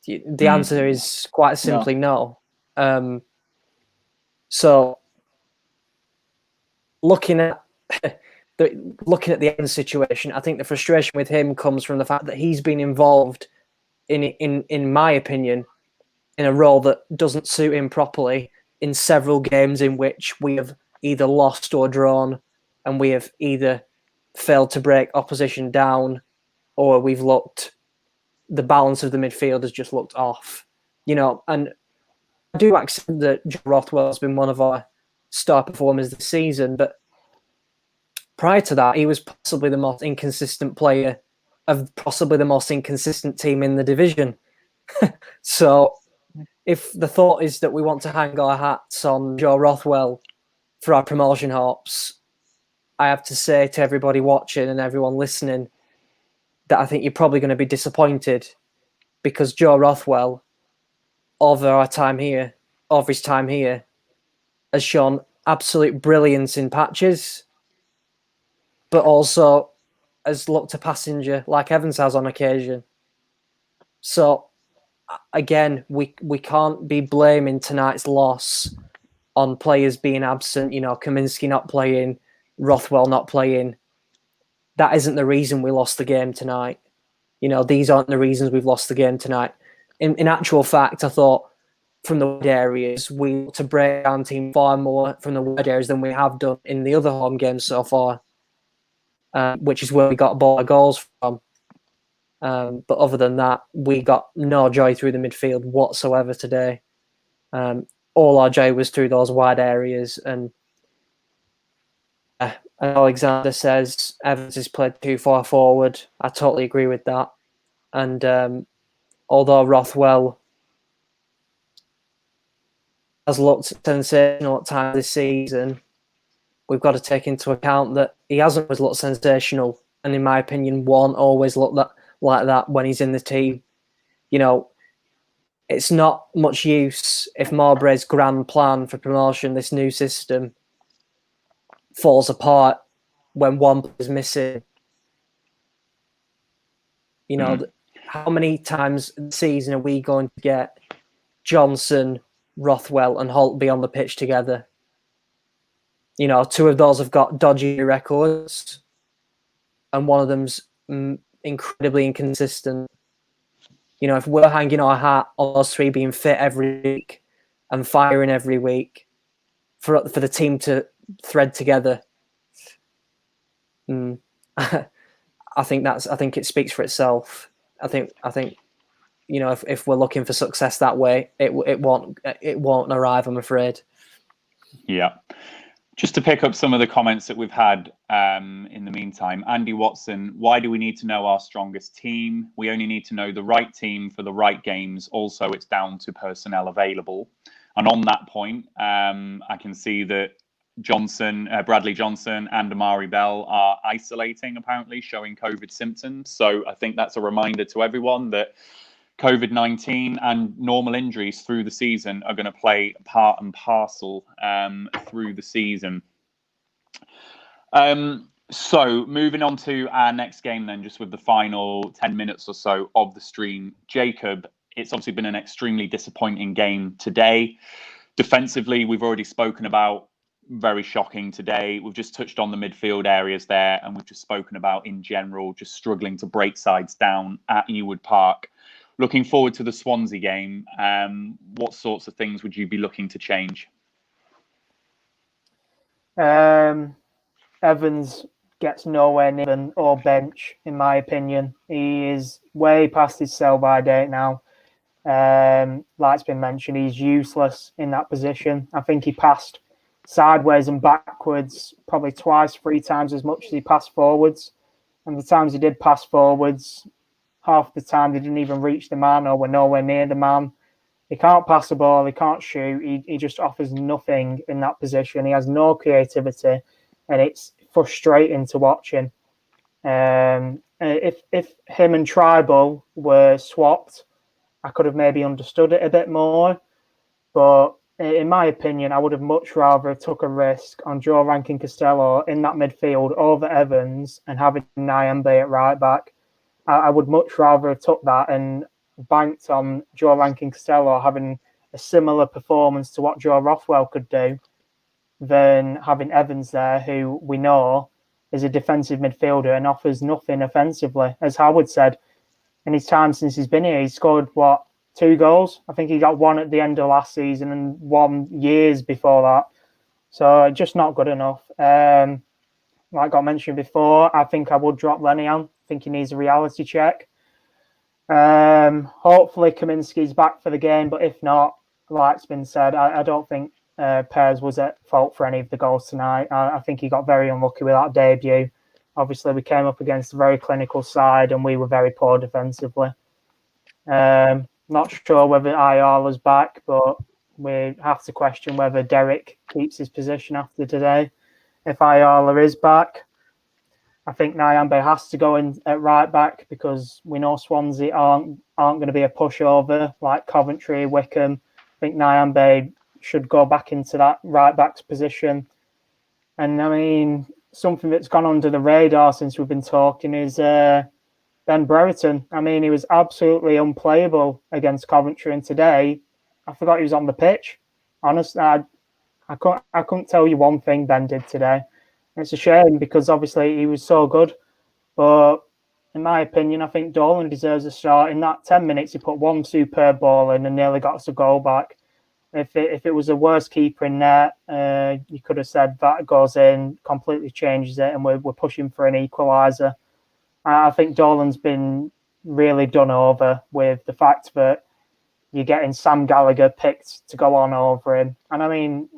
The answer is quite simply no. So looking at the Evans situation, I think the frustration with him comes from the fact that he's been involved in my opinion, in a role that doesn't suit him properly in several games in which we have either lost or drawn, and we have either failed to break opposition down, or the balance of the midfield has just looked off. and I do accept that Joe Rothwell's been one of our star performers this season, but prior to that, he was possibly the most inconsistent player of possibly the most inconsistent team in the division. So if the thought is that we want to hang our hats on Joe Rothwell for our promotion hopes, I have to say to everybody watching and everyone listening that I think you're probably going to be disappointed, because Joe Rothwell, over his time here, has shown absolute brilliance in patches, but also has looked a passenger like Evans has on occasion. So again, we can't be blaming tonight's loss on players being absent, Kaminsky not playing, Rothwell not playing. That isn't the reason we lost the game tonight. These aren't the reasons we've lost the game tonight. In actual fact, I thought from the wide areas, we looked to break down team far more from the wide areas than we have done in the other home games so far, which is where we got ball goals from. But other than that, we got no joy through the midfield whatsoever today. All our joy was through those wide areas. And Alexander says Evans has played too far forward. I totally agree with that. And although Rothwell has looked sensational at times this season, we've got to take into account that he hasn't always looked sensational. And in my opinion, won't always look like that when he's in the team. It's not much use if Mowbray's grand plan for promotion, this new system, falls apart when one is missing. How many times this season are we going to get Johnson, Rothwell and Holtby on the pitch together? Two of those have got dodgy records and one of them's incredibly inconsistent. If we're hanging our hat on those three being fit every week and firing every week for the team to thread together, I think it speaks for itself. I think if we're looking for success that way, it won't arrive, I'm afraid. Yeah. Just to pick up some of the comments that we've had in the meantime, Andy Watson, why do we need to know our strongest team? We only need to know the right team for the right games. Also, it's down to personnel available. And on that point, I can see that Bradley Johnson and Amari Bell are isolating, apparently, showing COVID symptoms. So I think that's a reminder to everyone that COVID-19 and normal injuries through the season are going to play part and parcel through the season. So moving on to our next game then, just with the final 10 minutes or so of the stream. Jacob, it's obviously been an extremely disappointing game today. Defensively, we've already spoken about, very shocking today. We've just touched on the midfield areas there, and we've just spoken about, in general, just struggling to break sides down at Ewood Park. Looking forward to the Swansea game, what sorts of things would you be looking to change? Evans gets nowhere near or bench, in my opinion. He is way past his sell-by date now. Like it's been mentioned, he's useless in that position. I think he passed sideways and backwards probably twice, 3 times as much as he passed forwards. And the times he did pass forwards, half the time they didn't even reach the man or were nowhere near the man. He can't pass the ball, he can't shoot, he just offers nothing in that position. He has no creativity, and it's frustrating to watch him. If him and Tribal were swapped, I could have maybe understood it a bit more. But in my opinion, I would have much rather took a risk on Joe Rankin Costello in that midfield over Evans and having Nyembe at right back. I would much rather have took that and banked on Joe Rankin Costello having a similar performance to what Joe Rothwell could do than having Evans there, who we know is a defensive midfielder and offers nothing offensively. As Howard said, in his time since he's been here, he's scored, 2 goals? I think he got 1 at the end of last season and 1 years before that. So just not good enough. Like got mentioned before, I think I would drop Lenihan. I think he needs a reality check. Hopefully Kaminski's back for the game, but if not, like's been said, I don't think Pears was at fault for any of the goals tonight. I think he got very unlucky with that debut. Obviously, we came up against a very clinical side and we were very poor defensively. Not sure whether Ayala's back, but we have to question whether Derek keeps his position after today. If Ayala is back, I think Nyambe has to go in at right back because we know Swansea aren't going to be a pushover like Coventry, Wickham. I think Nyambe should go back into that right back's position. And I mean, something that's gone under the radar since we've been talking is Ben Brereton. I mean, he was absolutely unplayable against Coventry, and today I forgot he was on the pitch. Honestly, I couldn't tell you one thing Ben did today. It's a shame because obviously he was so good. But in my opinion, I think Dolan deserves a start. In that 10 minutes, he put one superb ball in and nearly got us a goal back. If it was a worse keeper in net, you could have said that goes in, completely changes it, and we're pushing for an equaliser. I think Dolan's been really done over with the fact that you're getting Sam Gallagher picked to go on over him. And I mean,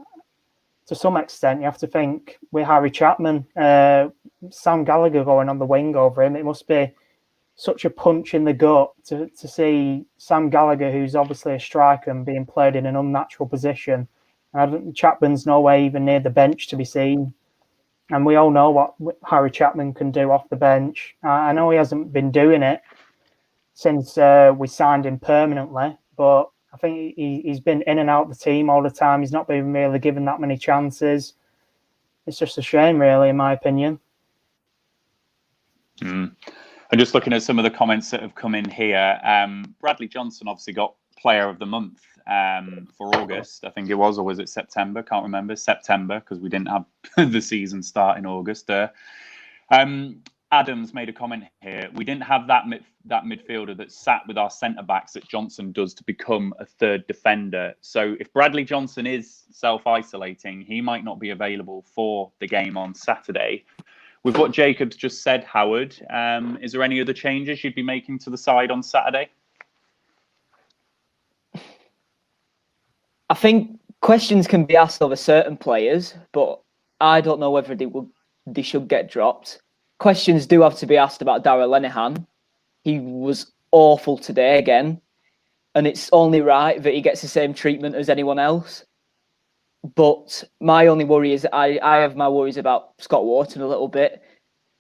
to some extent, you have to think with Harry Chapman, Sam Gallagher going on the wing over him, it must be such a punch in the gut to see Sam Gallagher, who's obviously a striker, and being played in an unnatural position. And Chapman's nowhere even near the bench to be seen. And we all know what Harry Chapman can do off the bench. I know he hasn't been doing it since we signed him permanently, but I think he's been in and out of the team all the time. He's not been really given that many chances. It's just a shame, really, in my opinion. And just looking at some of the comments that have come in here, Bradley Johnson obviously got Player of the Month for August. I think it was, or was it September? Can't remember. September, because we didn't have the season start in August. Adams made a comment here. We didn't have that midfielder that sat with our centre backs that Johnson does to become a third defender. So if Bradley Johnson is self-isolating, he might not be available for the game on Saturday. With what Jacob's just said, Howard, is there any other changes you'd be making to the side on Saturday? I think questions can be asked over certain players, but I don't know whether they should get dropped. Questions do have to be asked about Darragh Lenihan. He was awful today again, and it's only right that he gets the same treatment as anyone else. But my only worry is I have my worries about Scott Wharton a little bit,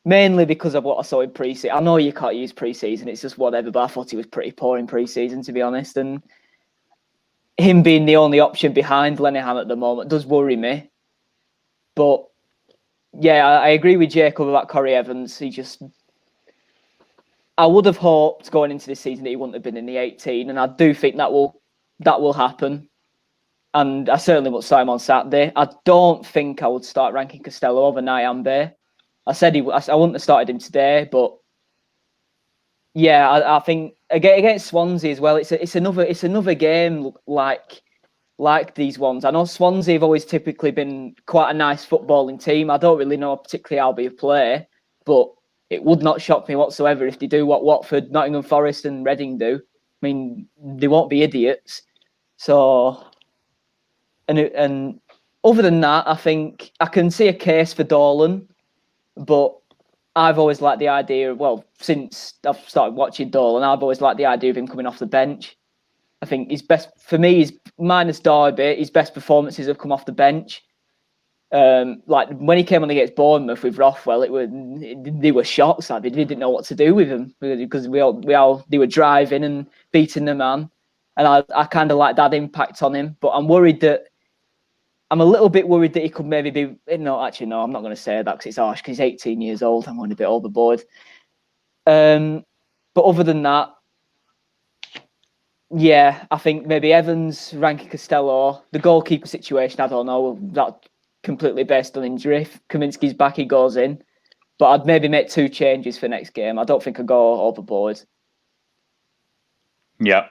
mainly because of what I saw in pre-season. I know you can't use pre-season, it's just whatever, but I thought he was pretty poor in pre-season, to be honest. And him being the only option behind Lenihan at the moment does worry me. But yeah, I agree with Jacob about Corey Evans. I would have hoped going into this season that he wouldn't have been in the 18, and I do think that will happen. And I certainly won't start him on Saturday. I don't think I would start ranking Costello over Nyambe. I said I wouldn't have started him today, but yeah, I think against Swansea as well. It's another game like these ones. I know Swansea have always typically been quite a nice footballing team. I don't really know particularly how they play, but it would not shock me whatsoever if they do what Watford, Nottingham Forest, and Reading do. I mean, they won't be idiots. So. And other than that, I think I can see a case for Dolan, but I've always liked the idea. Well, since I've started watching Dolan, I've always liked the idea of him coming off the bench. I think his best, for me, is minus Derby, his best performances have come off the bench. Like when he came on against Bournemouth with Rothwell, they were shocked. Like they didn't know what to do with him because they were driving and beating the man, and I kind of like that impact on him. But I'm a little bit worried that he could maybe be. No, actually, no, I'm not going to say that because it's harsh. Because he's 18 years old. I'm going a bit overboard. But other than that, yeah, I think maybe Evans, Ranky Costello, the goalkeeper situation. I don't know. That completely based on injury. If Kaminski's back, he goes in. But I'd maybe make 2 changes for next game. I don't think I'd go overboard. Yeah.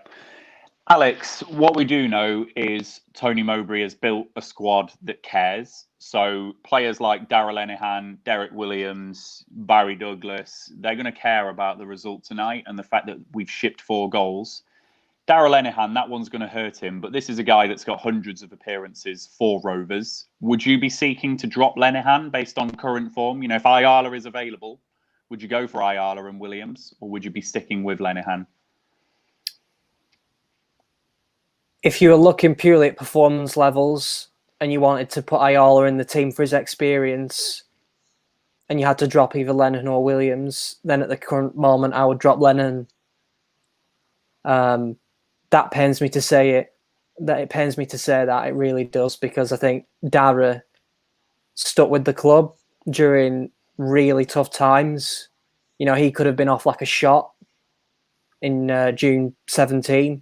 Alex, what we do know is Tony Mowbray has built a squad that cares. So players like Darragh Lenihan, Derek Williams, Barry Douglas, they're going to care about the result tonight and the fact that we've shipped 4 goals. Darragh Lenihan, that one's going to hurt him, but this is a guy that's got hundreds of appearances for Rovers. Would you be seeking to drop Lenihan based on current form? You know, if Ayala is available, would you go for Ayala and Williams, or would you be sticking with Lenihan? If you were looking purely at performance levels and you wanted to put Ayala in the team for his experience and you had to drop either Lennon or Williams, then at the current moment I would drop Lennon. That pains me to say it. It pains me to say that. It really does, because I think Darragh stuck with the club during really tough times. You know, he could have been off like a shot in June 17,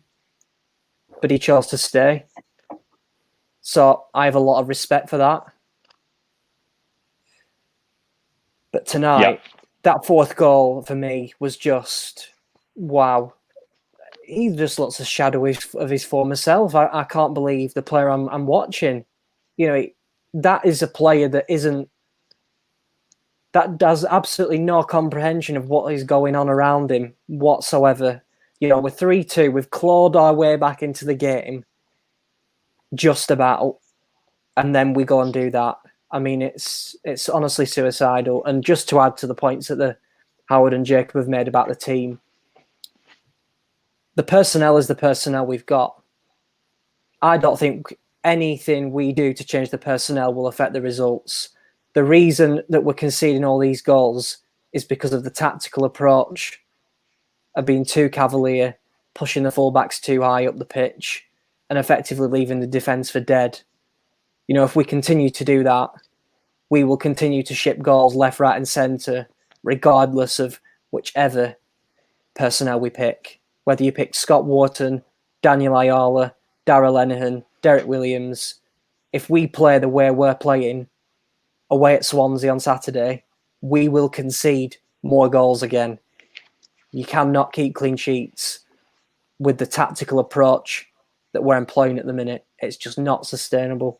but he chose to stay. So I have a lot of respect for that. But tonight, that 4th goal for me was just, wow. He just looks a shadow of his former self. I can't believe the player I'm watching. You know, that is a player that does absolutely no comprehension of what is going on around him whatsoever. You know, we're 3-2. We've clawed our way back into the game, just about, and then we go and do that. I mean, it's honestly suicidal. And just to add to the points that Howard and Jacob have made about the team, the personnel is the personnel we've got. I don't think anything we do to change the personnel will affect the results. The reason that we're conceding all these goals is because of the tactical approach of being too cavalier, pushing the fullbacks too high up the pitch, and effectively leaving the defence for dead. You know, if we continue to do that, we will continue to ship goals left, right, and centre, regardless of whichever personnel we pick. Whether you pick Scott Wharton, Daniel Ayala, Darragh Lenihan, Derek Williams, if we play the way we're playing away at Swansea on Saturday, we will concede more goals again. You cannot keep clean sheets with the tactical approach that we're employing at the minute. It's just not sustainable.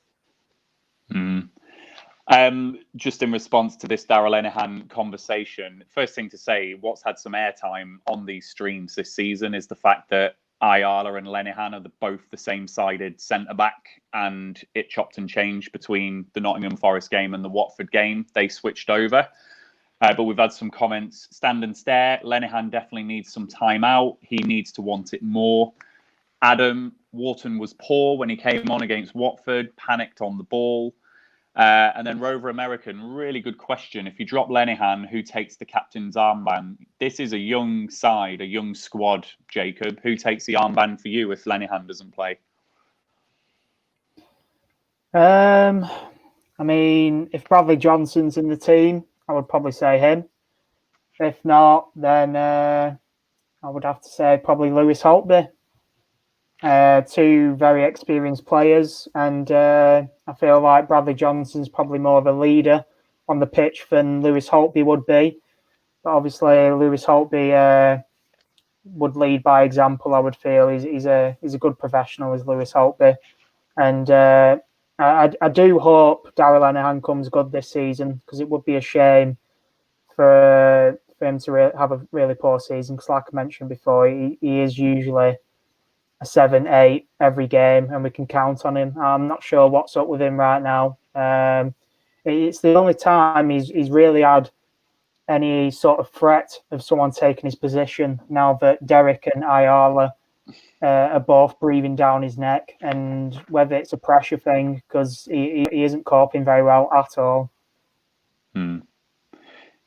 Just in response to this Darragh Lenihan conversation, first thing to say, what's had some airtime on these streams this season is the fact that Ayala and Lenihan are both the same-sided centre-back, and it chopped and changed between the Nottingham Forest game and the Watford game. They switched over. But we've had some comments. Stand and stare. Lenihan definitely needs some time out. He needs to want it more. Adam, Wharton was poor when he came on against Watford, panicked on the ball. And then Rover American, really good question. If you drop Lenihan, who takes the captain's armband? This is a young side, a young squad, Jacob. Who takes the armband for you if Lenihan doesn't play? I mean, if Bradley Johnson's in the team, I would probably say him. If not, then I would have to say probably Lewis Holtby. 2 very experienced players, and I feel like Bradley Johnson's probably more of a leader on the pitch than Lewis Holtby would be. But obviously, Lewis Holtby would lead by example. I would feel he's a good professional, as Lewis Holtby, and I do hope Darragh Lenihan comes good this season, because it would be a shame for him to have a really poor season. Because, like I mentioned before, he is usually a 7-8 every game, and we can count on him. I'm not sure what's up with him right now. It's the only time he's really had any sort of threat of someone taking his position, now that Derek and Ayala are both breathing down his neck, and whether it's a pressure thing, because he isn't coping very well at all.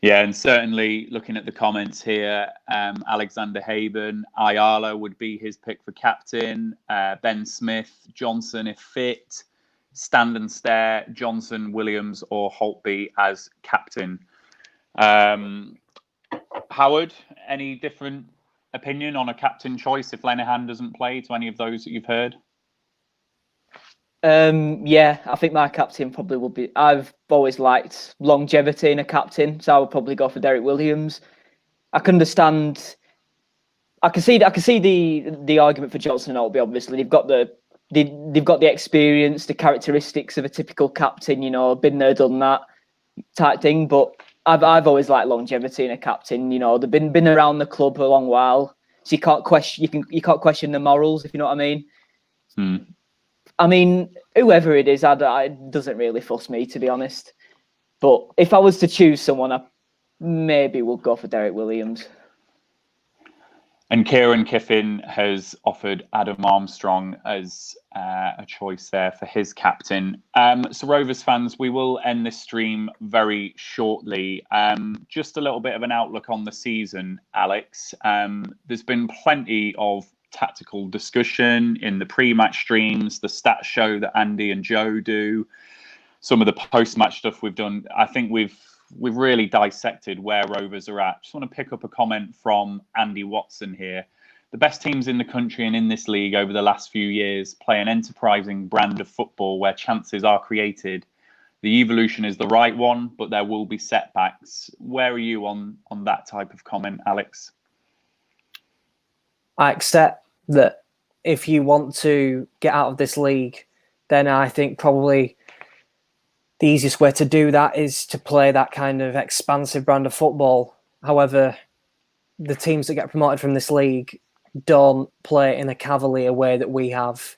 Yeah, and certainly looking at the comments here, Alexander Haben, Ayala would be his pick for captain. Ben Smith, Johnson if fit. Stand and stare, Johnson, Williams or Holtby as captain. Howard, any different opinion on a captain choice if Lenihan doesn't play, to any of those that you've heard? Yeah, I think my captain probably will be. I've always liked longevity in a captain, so I would probably go for Derek Williams. I can understand I can see the argument for Johnson and Oldby. Obviously, they've got the experience, the characteristics of a typical captain. You know, been there, done that type thing. But I've always liked longevity in a captain. You know, they've been around the club a long while, so you can't question the morals, if you know what I mean. I mean, whoever it is, it doesn't really fuss me, to be honest. But if I was to choose someone, I maybe would go for Derek Williams. And Kieran Kiffin has offered Adam Armstrong as a choice there for his captain. So Rovers fans, we will end this stream very shortly. Just a little bit of an outlook on the season, Alex. There's been plenty of tactical discussion in the pre-match streams, the stats show that Andy and Joe do, some of the post-match stuff we've done. I think we've really dissected where Rovers are at. Just want to pick up a comment from Andy Watson here. The best teams in the country and in this league over the last few years play an enterprising brand of football where chances are created. The evolution is the right one, but there will be setbacks. Where are you on that type of comment, Alex? I accept that if you want to get out of this league, then I think probably the easiest way to do that is to play that kind of expansive brand of football. However, the teams that get promoted from this league don't play in a cavalier way that we have.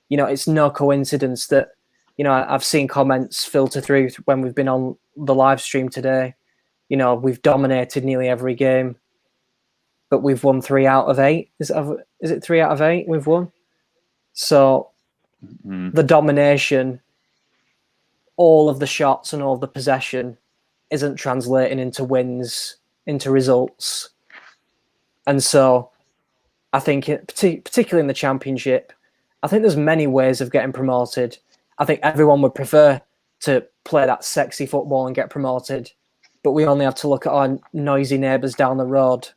You know, it's no coincidence that, you know, I've seen comments filter through when we've been on the live stream today. You know, we've dominated nearly every game, but we've won 3 out of 8. Is it 3 out of 8 we've won? So the domination, all of the shots and all the possession isn't translating into wins, into results. And so I think, particularly in the Championship, I think there's many ways of getting promoted. I think everyone would prefer to play that sexy football and get promoted, but we only have to look at our noisy neighbours down the road.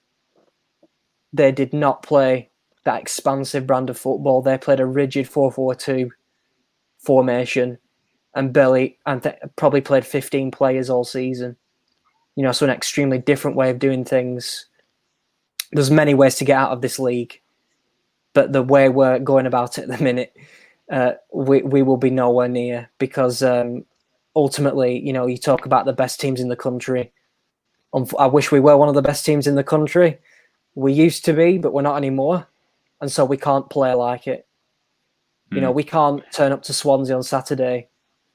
They did not play that expansive brand of football. They played a rigid 4-4-2 formation and probably played 15 players all season. You know, so an extremely different way of doing things. There's many ways to get out of this league, but the way we're going about it at the minute, we will be nowhere near, because ultimately, you know, you talk about the best teams in the country. I wish we were one of the best teams in the country. We used to be, but we're not anymore. And so we can't play like it. You know, we can't turn up to Swansea on Saturday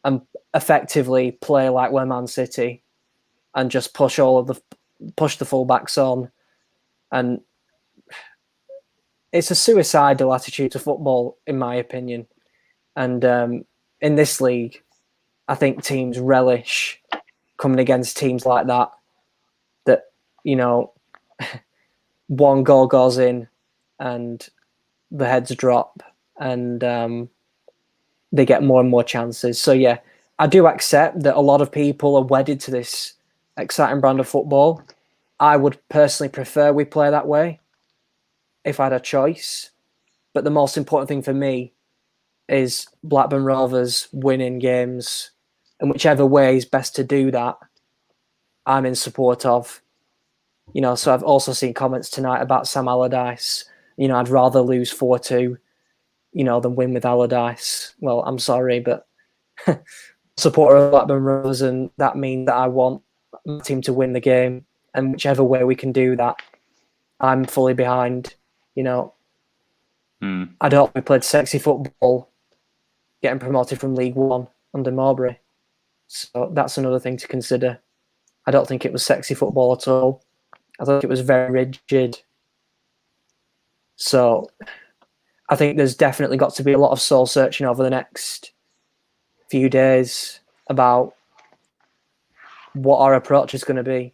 and effectively play like we're Man City and just push the fullbacks on. And it's a suicidal attitude to football, in my opinion. And in this league, I think teams relish coming against teams like that, you know, one goal goes in and the heads drop and they get more and more chances. So, yeah, I do accept that a lot of people are wedded to this exciting brand of football. I would personally prefer we play that way if I had a choice. But the most important thing for me is Blackburn Rovers winning games. And whichever way is best to do that, I'm in support of. You know, so I've also seen comments tonight about Sam Allardyce. You know, I'd rather lose 4-2, you know, than win with Allardyce. Well, I'm sorry, but supporter of Blackburn Rovers, and that means that I want my team to win the game. And whichever way we can do that, I'm fully behind. You know, I don't think we played sexy football getting promoted from League One under Mowbray. So that's another thing to consider. I don't think it was sexy football at all. I think it was very rigid. So I think there's definitely got to be a lot of soul searching over the next few days about what our approach is going to be.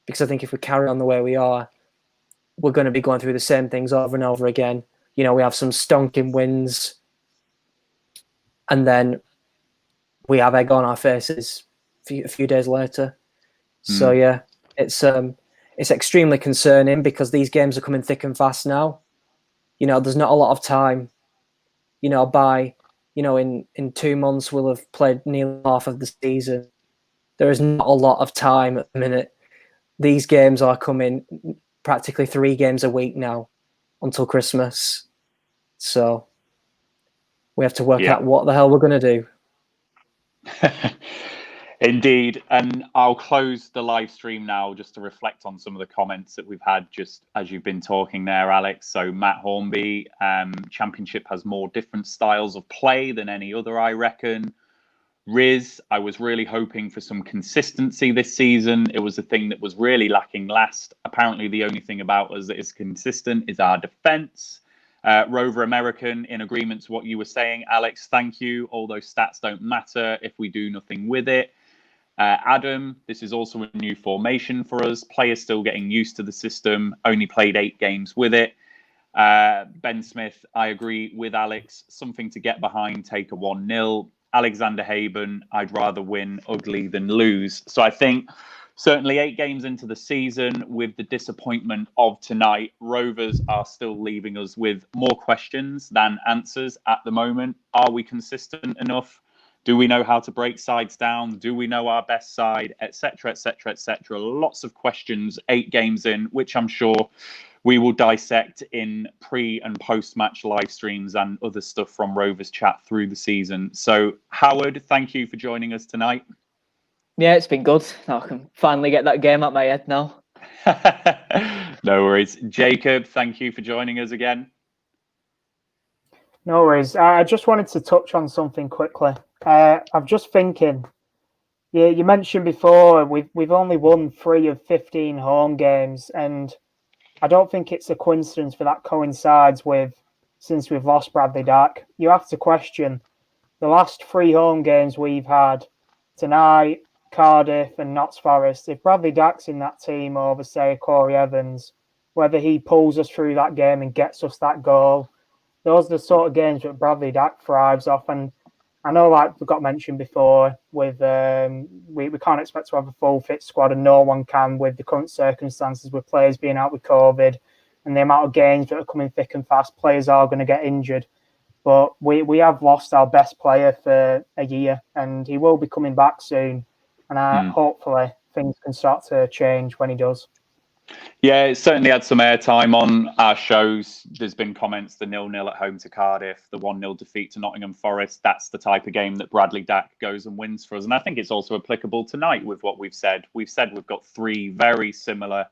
Because I think if we carry on the way we are, we're going to be going through the same things over and over again. You know, we have some stonking wins and then we have egg on our faces a few days later. So, yeah, it's extremely concerning because these games are coming thick and fast now. You know, there's not a lot of time. You know, in 2 months, we'll have played nearly half of the season. There is not a lot of time at the minute. These games are coming practically 3 games a week now until Christmas. So we have to work out what the hell we're going to do. Indeed. And I'll close the live stream now just to reflect on some of the comments that we've had just as you've been talking there, Alex. So Matt Hornby, Championship has more different styles of play than any other, I reckon. Riz, I was really hoping for some consistency this season. It was the thing that was really lacking last. Apparently, the only thing about us that is consistent is our defense. Rover American, in agreement to what you were saying, Alex, thank you. All those stats don't matter if we do nothing with it. Adam, this is also a new formation for us. Players still getting used to the system, only played 8 games with it. Ben Smith, I agree with Alex. Something to get behind, take a 1-0. Alexander Haben, I'd rather win ugly than lose. So I think certainly 8 games into the season, with the disappointment of tonight, Rovers are still leaving us with more questions than answers at the moment. Are we consistent enough? Do we know how to break sides down? Do we know our best side, etc., etc., etc.? Lots of questions 8 games in, which I'm sure we will dissect in pre and post match live streams and other stuff from Rovers Chat through the season. So, Howard, thank you for joining us tonight. Yeah, it's been good. I can finally get that game out my head now. No worries. Jacob, thank you for joining us again. No worries. I just wanted to touch on something quickly. I'm just thinking, you mentioned before we've only won 3 of 15 home games, and I don't think it's a coincidence for that coincides with since we've lost Bradley Dack. You have to question the last 3 home games we've had tonight, Cardiff and Notts Forest. If Bradley Dack's in that team over, say, Corey Evans, whether he pulls us through that game and gets us that goal, those are the sort of games that Bradley Dack thrives off. And I know, like we got mentioned before, with we can't expect to have a full fit squad, and no one can with the current circumstances with players being out with COVID and the amount of games that are coming thick and fast. Players are going to get injured. But we have lost our best player for a year, and he will be coming back soon. And hopefully things can start to change when he does. Yeah, it certainly had some airtime on our shows. There's been comments, the 0-0 at home to Cardiff, the 1-0 defeat to Nottingham Forest. That's the type of game that Bradley Dack goes and wins for us. And I think it's also applicable tonight with what we've said. We've said we've got 3 very similar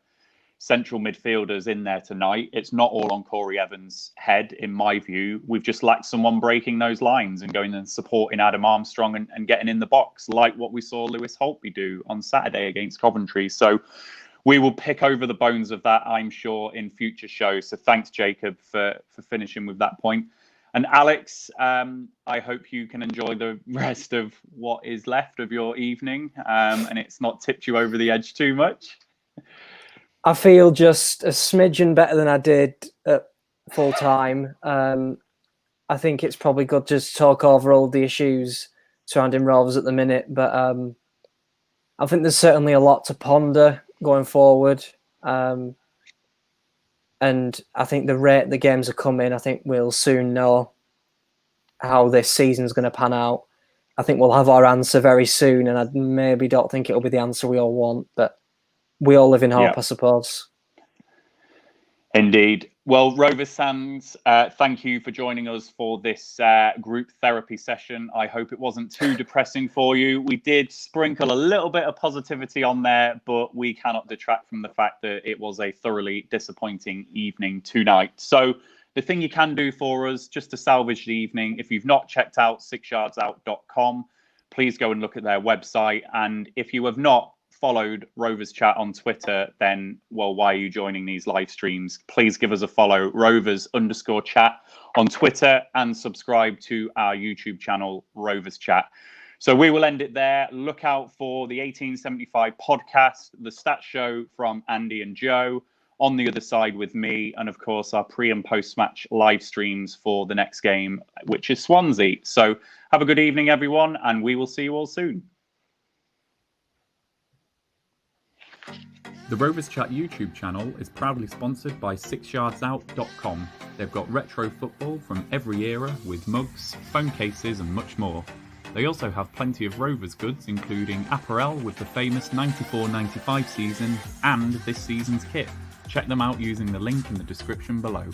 central midfielders in there tonight. It's not all on Corey Evans' head, in my view. We've just lacked someone breaking those lines and going and supporting Adam Armstrong and getting in the box, like what we saw Lewis Holtby do on Saturday against Coventry. So we will pick over the bones of that, I'm sure, in future shows. So thanks, Jacob, for finishing with that point. And Alex, I hope you can enjoy the rest of what is left of your evening and it's not tipped you over the edge too much. I feel just a smidgen better than I did at full time. I think it's probably good to just talk over all the issues surrounding Rovers at the minute, but I think there's certainly a lot to ponder going forward. And I think the rate the games are coming, I think we'll soon know how this season's going to pan out. I think we'll have our answer very soon, and I maybe don't think it'll be the answer we all want, but we all live in hope, I suppose. Indeed. Well, Rovers fans, thank you for joining us for this group therapy session. I hope it wasn't too depressing for you. We did sprinkle a little bit of positivity on there, but we cannot detract from the fact that it was a thoroughly disappointing evening tonight. So the thing you can do for us, just to salvage the evening, if you've not checked out 6yardsout.com, please go and look at their website. And if you have not followed Rovers Chat on Twitter, then, well, why are you joining these live streams? Please give us a follow, Rovers_chat on Twitter, and subscribe to our YouTube channel, Rovers Chat. So we will end it there. Look out for the 1875 podcast, the stats show from Andy and Joe, on the other side with me, and of course our pre and post match live streams for the next game, which is Swansea. So have a good evening, everyone, and we will see you all soon. The Rovers Chat YouTube channel is proudly sponsored by 6yardsout.com. They've got retro football from every era with mugs, phone cases and much more. They also have plenty of Rovers goods, including apparel with the famous 94-95 season and this season's kit. Check them out using the link in the description below.